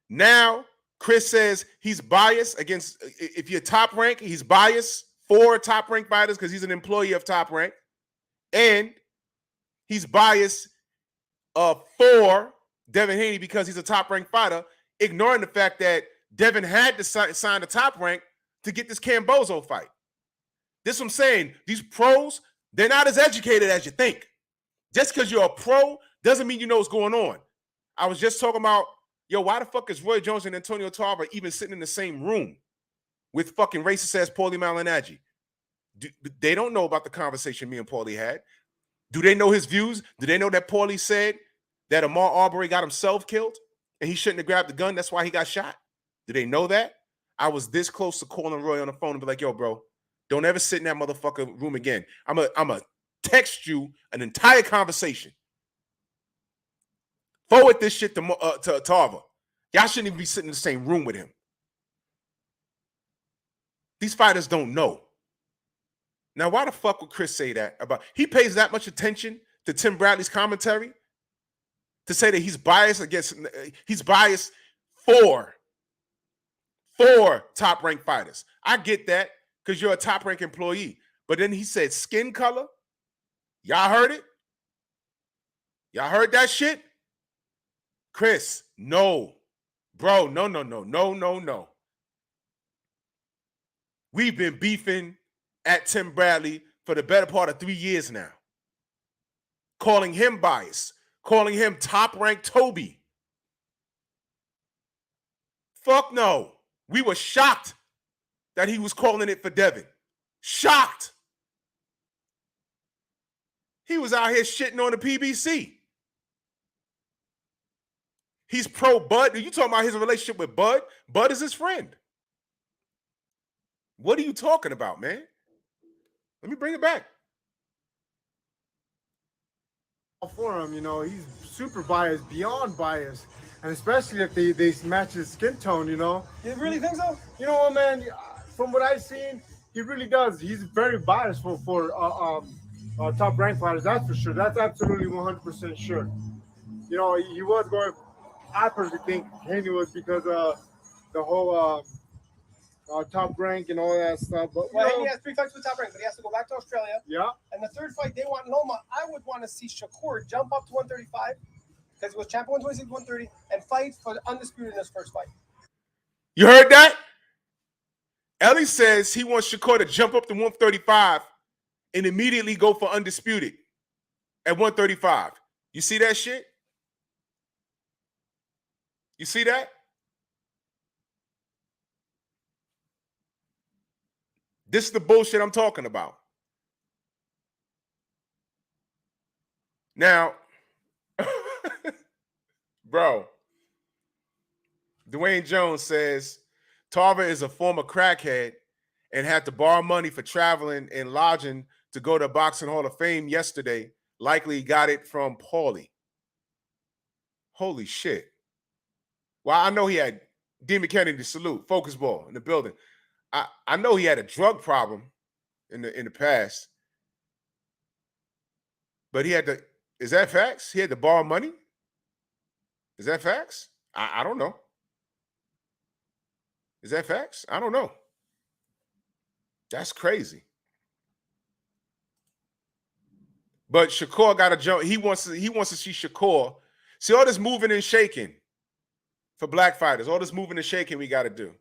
Now, Chris says he's biased against, if you're top rank, he's biased for top rank fighters because he's an employee of Top Rank. And he's biased for Devin Haney because he's a top rank fighter, ignoring the fact that Devin had to sign the Top Rank to get this Cambozo fight. This is what I'm saying. These pros, they're not as educated as you think. Just because you're a pro doesn't mean you know what's going on. I was just talking about, yo, why the fuck is Roy Jones and Antonio Tarver even sitting in the same room with fucking racist-ass Paulie Malignaggi? They don't know about the conversation me and Paulie had. Do they know his views? Do they know that Paulie said that Amar Arbery got himself killed and he shouldn't have grabbed the gun? That's why he got shot. Do they know that? I was this close to calling Roy on the phone and be like, yo, bro, don't ever sit in that motherfucker room again. I'm a text you an entire conversation. Forward this shit to Tarver. Y'all shouldn't even be sitting in the same room with him. These fighters don't know. Now, why the fuck would Chris say that about? He pays that much attention to Tim Bradley's commentary to say that he's biased against, he's biased for top ranked fighters. I get that because you're a top ranked employee. But then he said skin color. Y'all heard it? Y'all heard that shit? Chris, no. Bro, no. We've been beefing at Tim Bradley for the better part of 3 years now. Calling him biased. Calling him top-ranked Toby. Fuck no. We were shocked that he was calling it for Devin. Shocked. He was out here shitting on the PBC. He's pro Bud. Are you talking about his relationship with Bud? Bud is his friend. What are you talking about, man? Let me bring it back. For him, you know, he's super biased, beyond biased. And especially if they match his skin tone, you know. You really think so? You know what, man? From what I've seen, he really does. He's very biased for top ranked fighters. That's for sure. That's absolutely 100% sure. You know, he was going. I personally think Haney was because the whole top rank and all that stuff. But well, Haney has 3 fights with Top Rank, but he has to go back to Australia. Yeah. And the third fight, they want Loma. I would want to see Shakur jump up to 135 because he was champion 126, 130, and fight for the undisputed in his first fight. You heard that? Ellie says he wants Shakur to jump up to 135 and immediately go for undisputed at 135. You see that shit? You see that? This is the bullshit I'm talking about. Now, bro, Dwayne Jones says Tarver is a former crackhead and had to borrow money for traveling and lodging to go to Boxing Hall of Fame yesterday. Likely got it from Paulie. Holy shit. Well, I know he had Demon Kennedy salute, focus ball in the building. I know he had a drug problem in the past. But he had to, is that facts? He had to borrow money? Is that facts? I don't know. Is that facts? I don't know. That's crazy. But Shakur got to jump. He wants to see Shakur. See all this moving and shaking for black fighters. All this moving and shaking we got to do.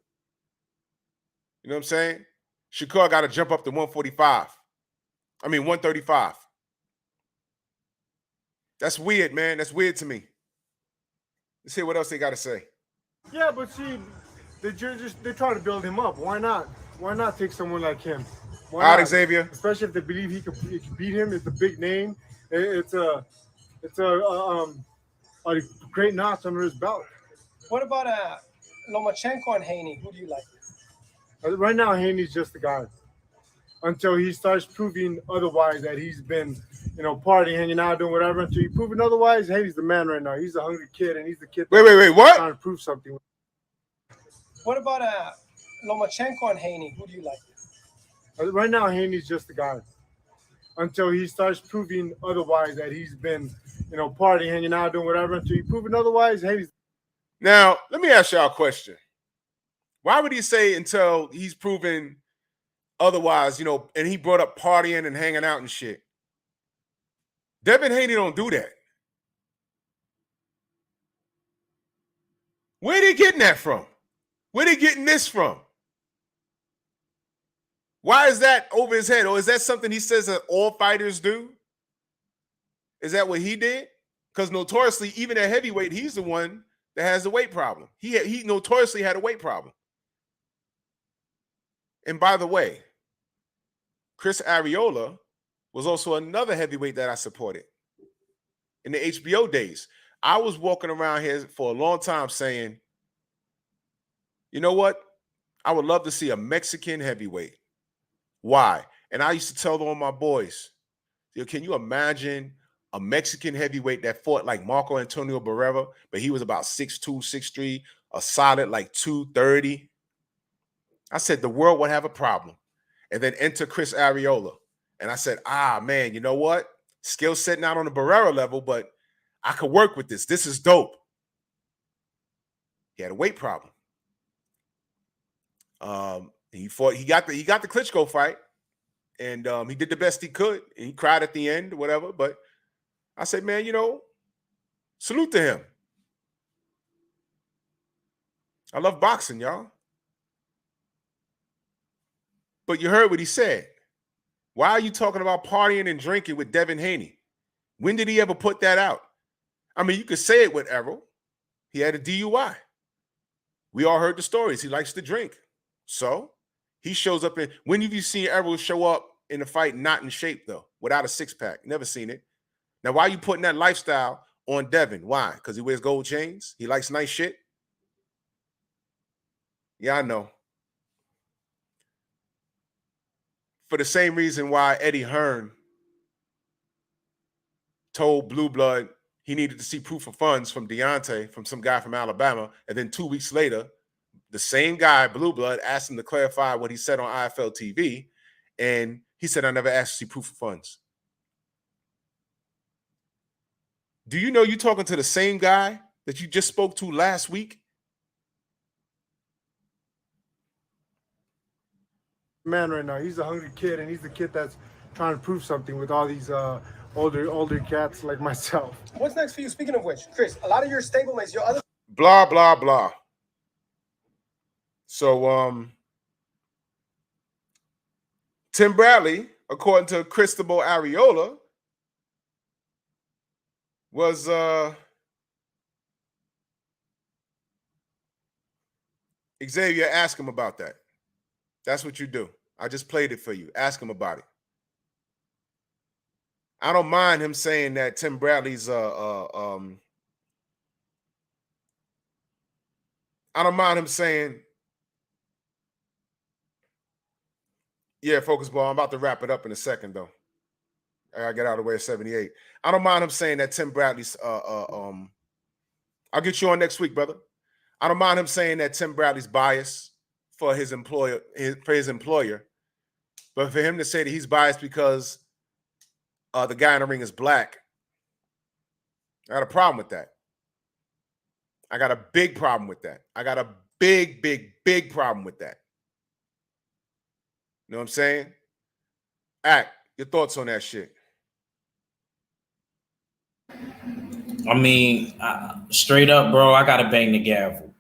You know what I'm saying? Shakur got to jump up to 135. That's weird, man. That's weird to me. Let's hear what else they got to say. Yeah, but see, they're trying to build him up. Why not? Why not take someone like him? Why All right, not? Xavier. Especially if they believe he can beat him. It's a big name. It's a great notch under his belt. What about Lomachenko and Haney? Who do you like? Right now, Haney's just the guy. Until he starts proving otherwise, that he's been, partying, hanging out, doing whatever. Until you prove otherwise, Haney's the man right now. He's a hungry kid, and he's the kid. Wait, what? Trying to prove something. What about Lomachenko and Haney? Who do you like? Right now, Haney's just the guy. Until he starts proving otherwise, that he's been, partying, hanging out, doing whatever. Until you prove otherwise, Haney's. Now, let me ask y'all a question. Why would he say until he's proven otherwise, and he brought up partying and hanging out and shit? Devin Haney don't do that. Where they getting that from? Where they getting this from? Why is that over his head? Or is that something he says that all fighters do? Is that what he did? Because notoriously, even at heavyweight, he's the one that has the weight problem. He notoriously had a weight problem. And by the way, Chris Arreola was also another heavyweight that I supported in the HBO days. I was walking around here for a long time saying, you know what? I would love to see a Mexican heavyweight. Why? And I used to tell all my boys, can you imagine a Mexican heavyweight that fought like Marco Antonio Barrera, but he was about 6'2", 6'3", a solid like 230? I said the world would have a problem. And then enter Chris Arreola. And I said, man, you know what? Skill set not on the Barrera level, but I could work with this. This is dope. He had a weight problem. He got the Klitschko fight, and he did the best he could. And he cried at the end, whatever. But I said, man, salute to him. I love boxing, y'all. But you heard what he said. Why are you talking about partying and drinking with Devin Haney? When did he ever put that out? I mean, you could say it with Errol. He had a DUI. We all heard the stories. He likes to drink. So he shows up in. When have you seen Errol show up in a fight not in shape, though, without a six-pack? Never seen it. Now, why are you putting that lifestyle on Devin? Why? Because he wears gold chains? He likes nice shit? Yeah, I know. For the same reason why Eddie Hearn told Blue Blood he needed to see proof of funds from Deontay, from some guy from Alabama, and then 2 weeks later, the same guy, Blue Blood, asked him to clarify what he said on IFL TV, and he said, I never asked to see proof of funds. Do you know you're talking to the same guy that you just spoke to last week? Man right now, he's a hungry kid, and he's the kid that's trying to prove something with all these older cats like myself. What's next for you? Speaking of which, Chris, a lot of your stablemates, your other Blah, blah, blah. So, Tim Bradley, according to Cristobal Areola, was Xavier, ask him about that. That's what you do. I just played it for you. Ask him about it. I don't mind him saying that Tim Bradley's I don't mind him saying, yeah, Focus Ball, I'm about to wrap it up in a second, though. I gotta get out of the way of 78. I don't mind him saying that Tim Bradley's I'll get you on next week, brother. I don't mind him saying that Tim Bradley's biased for his employer, but for him to say that he's biased because the guy in the ring is black, I got a problem with that. I got a big problem with that. I got a big problem with that. You know what I'm saying? Act, your thoughts on that shit? I mean, straight up, bro, I gotta bang the gavel.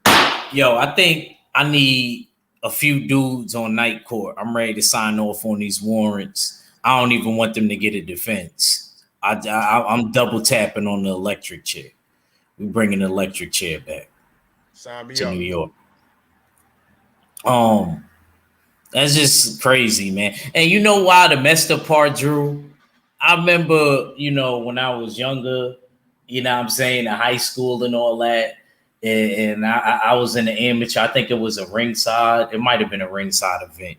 Yo, I think I need a few dudes on night court. I'm ready to sign off on these warrants. I don't even want them to get a defense. I'm double tapping on the electric chair. We bringing the electric chair back to New York. That's just crazy, man. And you know why the messed up part, Drew? I remember, when I was younger, what I'm saying, in high school and all that. And I was in the amateur. I think it was a ringside. It might have been a ringside event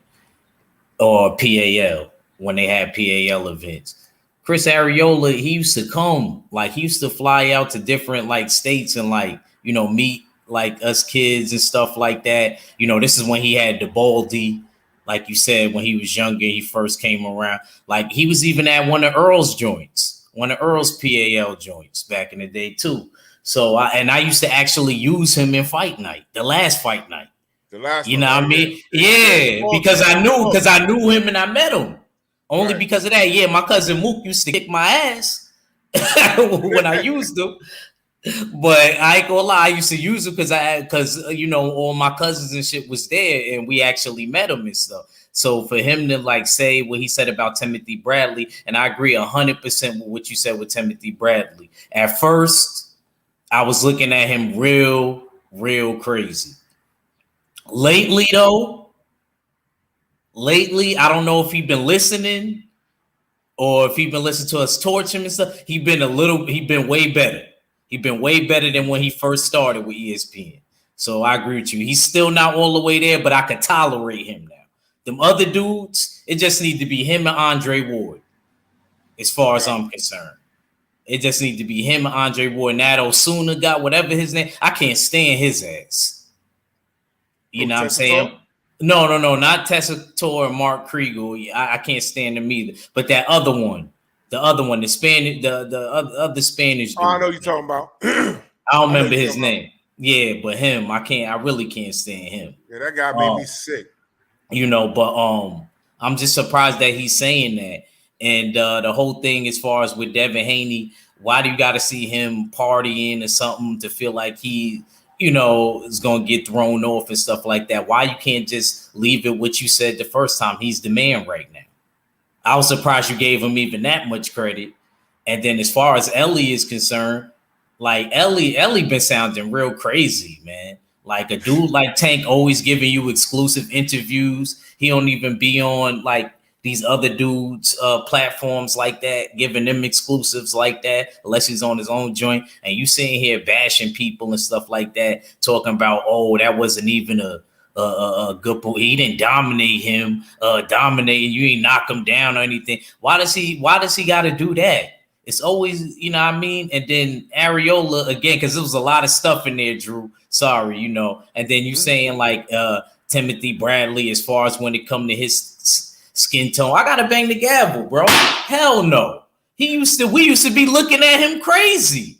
or PAL when they had PAL events. Chris Areola, he used to come, he used to fly out to different states and meet us kids and stuff like that. This is when he had the baldy, like you said, when he was younger, he first came around. He was even at one of Earl's joints, one of Earl's PAL joints back in the day too. So I used to actually use him in fight night, the last fight night. The last, what I mean? Yeah, because I knew him and I met him. Only because of that. Yeah, my cousin Mook used to kick my ass when I used him. But I ain't gonna lie, I used to use him because all my cousins and shit was there and we actually met him and stuff. So for him to say what he said about Timothy Bradley, and I agree 100% with what you said with Timothy Bradley. At first, I was looking at him real crazy. Lately, I don't know if he's been listening or if he's been listening to us torch him and stuff. He's been way better. He's been way better than when he first started with ESPN. So I agree with you. He's still not all the way there, but I could tolerate him now. Them other dudes, it just need to be him and Andre Ward, as far as I'm concerned. It just need to be him and Andre Ward. That Osuna got whatever his name. I can't stand his ass. You know what I'm saying? No, not Tessitore and Mark Kriegel. I can't stand them either. But that other one, the Spanish, the other Spanish dude. Oh, I know you're talking about. I don't remember his name. Yeah, but him, I really can't stand him. Yeah, that guy made me sick. But I'm just surprised that he's saying that. And the whole thing as far as with Devin Haney, why do you got to see him partying or something to feel like he, is going to get thrown off and stuff like that? Why you can't just leave it what you said the first time? He's the man right now. I was surprised you gave him even that much credit. And then as far as Ellie is concerned, Ellie been sounding real crazy, man. A dude like Tank always giving you exclusive interviews. He don't even be on these other dudes' platforms like that, giving them exclusives like that, unless he's on his own joint. And you sitting here bashing people and stuff like that, talking about, that wasn't even a good boy. He didn't dominate him, dominating. You ain't knock him down or anything. Why does he got to do that? It's always, what I mean? And then Areola, again, because there was a lot of stuff in there, Drew. Sorry, And then you saying Timothy Bradley, as far as when it come to his skin tone, I gotta bang the gavel, bro. Hell no. We used to be looking at him crazy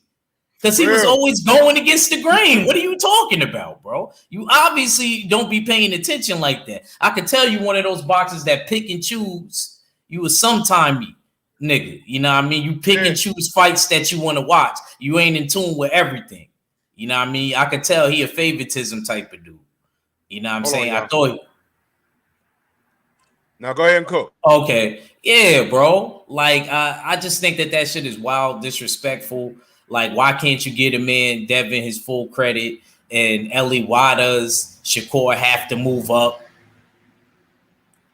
because he was always going against the grain. What are you talking about, bro? You obviously don't be paying attention like that. I could tell you one of those boxers that pick and choose. You a sometime nigga. You know what I mean? You pick and choose fights that you want to watch. You ain't in tune with everything. You know what I mean? I could tell he a favoritism type of dude. You know what I'm saying? I thought. Now go ahead and cook. Okay. Yeah, bro. Like, I just think that shit is wild, disrespectful. Like, why can't you get a man Devin his full credit? And Ellie, why does Shakur have to move up?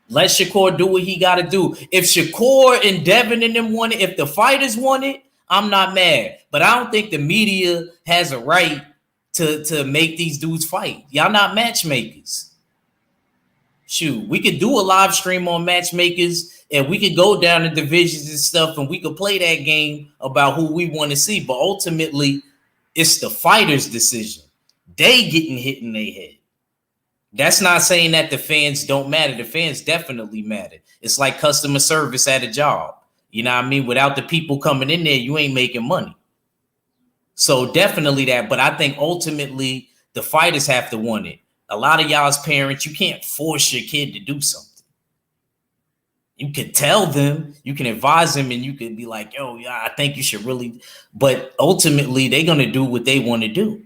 Let Shakur do what he got to do. If Shakur and Devin and them want it, if the fighters want it, I'm not mad. But I don't think the media has a right to make these dudes fight. Y'all not matchmakers. Shoot, we could do a live stream on matchmakers and we could go down the divisions and stuff and we could play that game about who we want to see. But ultimately, it's the fighter's decision. They getting hit in their head. That's not saying that the fans don't matter. The fans definitely matter. It's like customer service at a job. You know what I mean? Without the people coming in there, you ain't making money. So definitely that. But I think ultimately the fighters have to want it. A lot of y'all's parents, you can't force your kid to do something. You can tell them, you can advise them, and you can be like, yo, yeah, I think you should really. But ultimately, they're going to do what they want to do.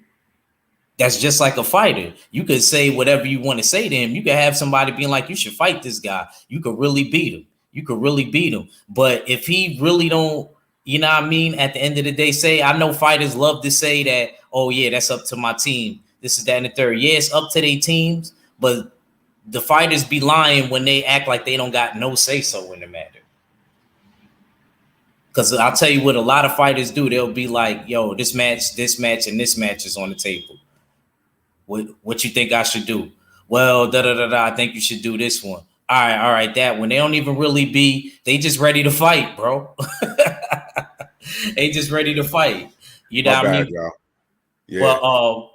That's just like a fighter. You could say whatever you want to say to him. You could have somebody being like, you should fight this guy. You could really beat him. You could really beat him. But if he really don't, you know what I mean? At the end of the day, say, I know fighters love to say that, oh, yeah, that's up to my team. This is that and the third. Yeah, it's up to their teams, but the fighters be lying when they act like they don't got no say-so in the matter. Because I'll tell you what a lot of fighters do. They'll be like, yo, this match, and this match is on the table. What you think I should do? Well, I think you should do this one. All right, that one. They don't even really be, they just ready to fight, bro. They just ready to fight. You know what I mean? Y'all. Yeah. But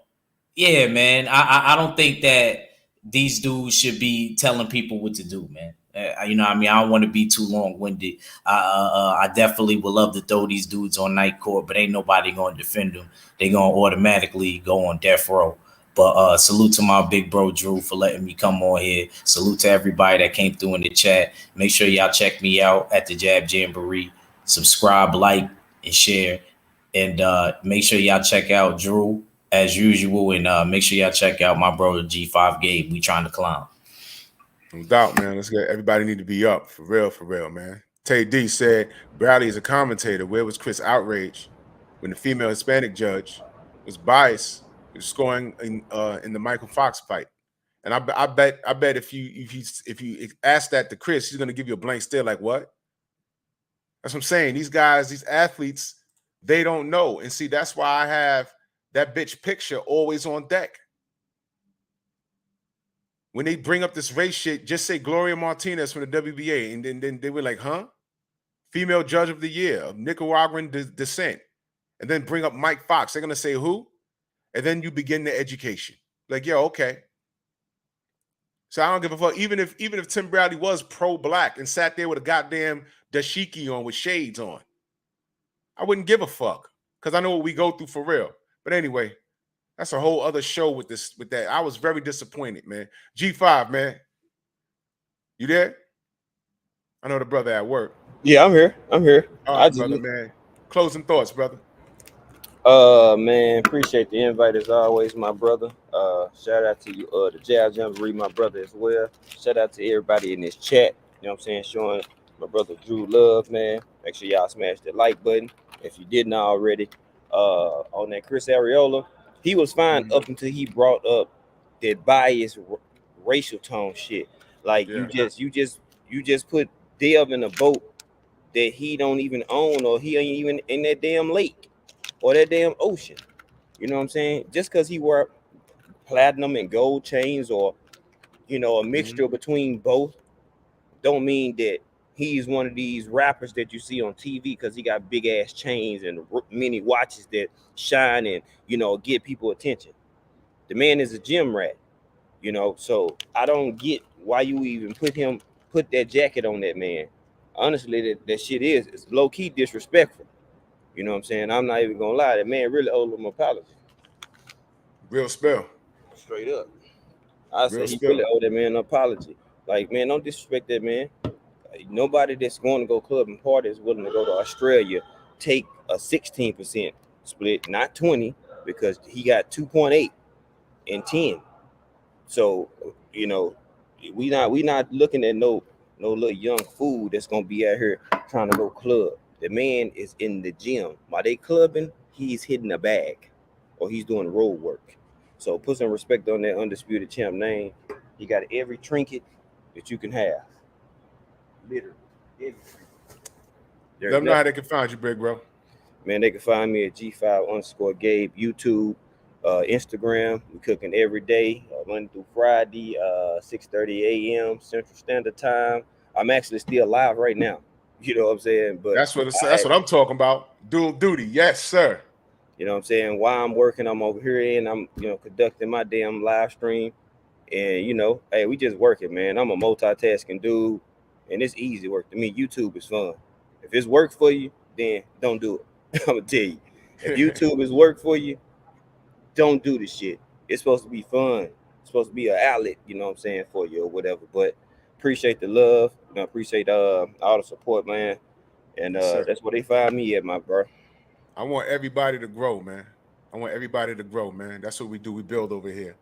yeah, man, I don't think that these dudes should be telling people what to do, man. You know what I mean? I don't want to be too long-winded. I definitely would love to throw these dudes on night court, but ain't nobody going to defend them. They're going to automatically go on death row. But salute to my big bro, Drew, for letting me come on here. Salute to everybody that came through in the chat. Make sure y'all check me out at the Jab Jamboree. Subscribe, like, and share. And make sure y'all check out Drew as usual. And make sure y'all check out my brother, G5 Gabe. We trying to climb. No doubt, man. Let's get everybody need to be up. For real, man. Tay D said, Bradley is a commentator. Where was Chris' outrage when the female Hispanic judge was biased? Scoring in the Michael Fox fight, and I bet if you ask that to Chris, he's gonna give you a blank stare like what? That's what I'm saying. These guys, these athletes, they don't know, and see that's why I have that bitch picture always on deck. When they bring up this race shit, just say Gloria Martinez from the WBA, and then they were like, huh? Female judge of the year of Nicaraguan descent, and then bring up Mike Fox. They're gonna say who? And then you begin the education. Like, yo, okay. So I don't give a fuck. Even if Tim Bradley was pro-black and sat there with a goddamn dashiki on with shades on, I wouldn't give a fuck because I know what we go through for real. But anyway, that's a whole other show with that. I was very disappointed, man. G5, man. You there? I know the brother at work. Yeah, I'm here. All right, brother, man. Closing thoughts, brother. Man, appreciate the invite as always, my brother. Shout out to you, the Jazz Jamboree, my brother as well. Shout out to everybody in this chat. You know what I'm saying? Showing my brother Drew love, man. Make sure y'all smash the like button if you didn't already. On that Chris Arreola, he was fine up until he brought up that biased racial tone shit. Like you just put Dev in a boat that he don't even own, or he ain't even in that damn lake or that damn ocean. You know what I'm saying? Just because he wore platinum and gold chains, or a mixture between both, don't mean that he's one of these rappers that you see on TV because he got big ass chains and many watches that shine and get people attention. The man is a gym rat, so I don't get why you even put that jacket on that man. Honestly, that shit is low-key disrespectful. You know what I'm saying? I'm not even gonna lie. That man really owed him an apology. Real spell. Straight up. I say he really owed that man an apology. Like, man, don't disrespect that man. Like, nobody that's going to go club and party is willing to go to Australia, take a 16% split, not 20, because he got 2.8 and 10. So, we not looking at no no little young fool that's gonna be out here trying to go club. The man is in the gym. While they clubbing, he's hitting a bag or he's doing road work. So put some respect on that undisputed champ name. He got every trinket that you can have. Literally. Every trinket. Let them know how they can find you, big bro. Man, they can find me at G5_Gabe, YouTube, Instagram. We cooking every day, Monday through Friday, 6:30 a.m. Central Standard Time. I'm actually still live right now. You know what I'm saying? But that's what I'm talking about. Dual duty, yes, sir. You know what I'm saying? While I'm working, I'm over here and I'm, conducting my damn live stream. And hey, we just working, man. I'm a multitasking dude, and it's easy work to me. YouTube is fun. If it's work for you, then don't do it. I'm gonna tell you, if YouTube is work for you, don't do the shit. It's supposed to be fun. It's supposed to be an outlet, you know what I'm saying, for you or whatever. But appreciate the love. Appreciate all the support, man. And that's where they find me at, my bro. I want everybody to grow, man. That's what we do. We build over here.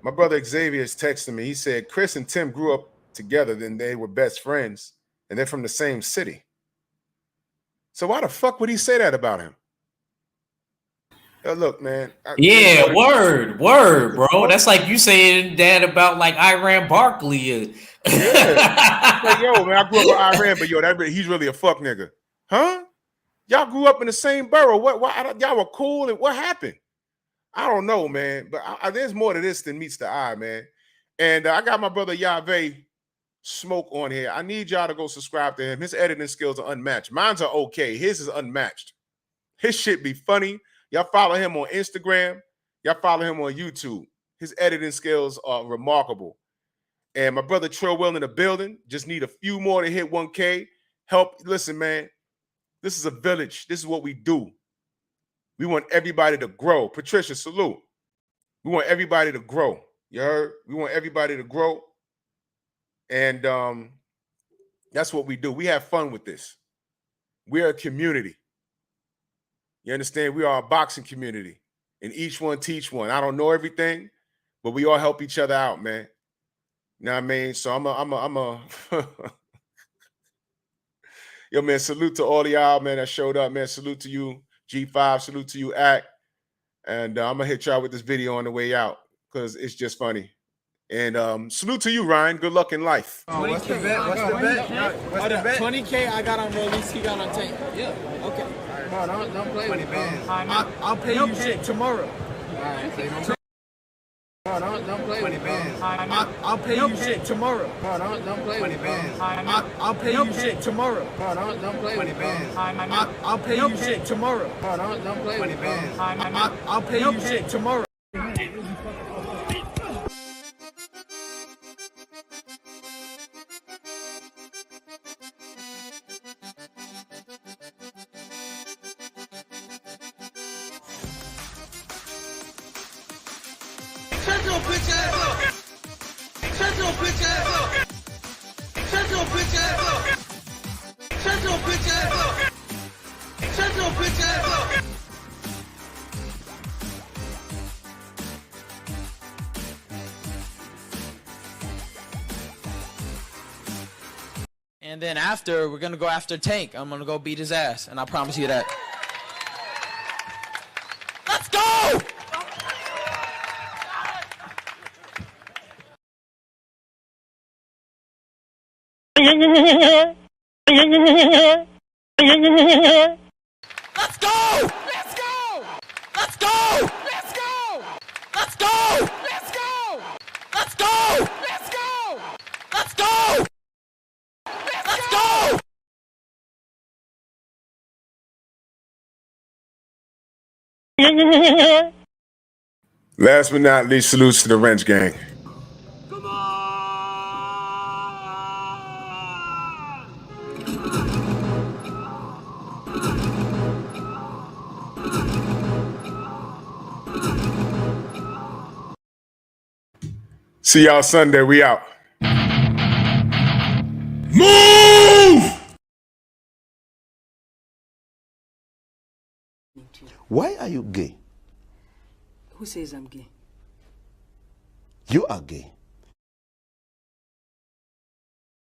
My brother Xavier is texting me. He said Chris and Tim grew up together, then they were best friends, and they're from the same city. So why the fuck would he say that about him? Look, man. Word, bro. That's like you saying that about like Iran Barkley. Yeah. Like, yo, man, I grew up with Iran, but he's really a fuck nigga. Huh? Y'all grew up in the same borough. Why y'all were cool, and what happened? I don't know, man. But there's more to this than meets the eye, man. And I got my brother Yahweh Smoke on here. I need y'all to go subscribe to him. His editing skills are unmatched. Mine's are okay. His is unmatched. His shit be funny. Y'all follow him on Instagram. Y'all follow him on YouTube. His editing skills are remarkable. And my brother Trill Will in the building. Just need a few more to hit 1K. Help. Listen, man. This is a village. This is what we do. We want everybody to grow. Patricia, salute. We want everybody to grow. You heard? We want everybody to grow. And that's what we do. We have fun with this. We're a community. You understand? We are a boxing community. And each one teach one. I don't know everything, but we all help each other out, man. You know what I mean? So I'm a yo, man, salute to all of y'all, man, that showed up, man. Salute to you, G5. Salute to you, Act. And I'm going to hit y'all with this video on the way out because it's just funny. And salute to you, Ryan. Good luck in life. What's the bet? What's the bet? 20K I got on Rollies, he got on Tank. Yeah. Okay. No, don't play with me. I'll pay you shit tomorrow. All right. No, don't play with me. I'll pay you shit tomorrow. No, don't play with me. I'll pay you shit tomorrow. No, don't play with me. I'll pay you shit tomorrow. No, don't play with me. I'll pay you shit tomorrow. Shut your bitch ass up! Shut your bitch ass up! Shut your bitch ass up! Shut your bitch ass up! Shut your bitch ass up! And then after, we're gonna go after Tank. I'm gonna go beat his ass, and I promise you that. Let's go! Let's go! Let's go! Let's go! Let's go! Let's go! Let's go! Let's go! Let's go! Let's go! Let's go! Last but not least, salutes to the Wrench Gang. Come on! See y'all Sunday. We out. Move! Why are you gay? Who says I'm gay? You are gay.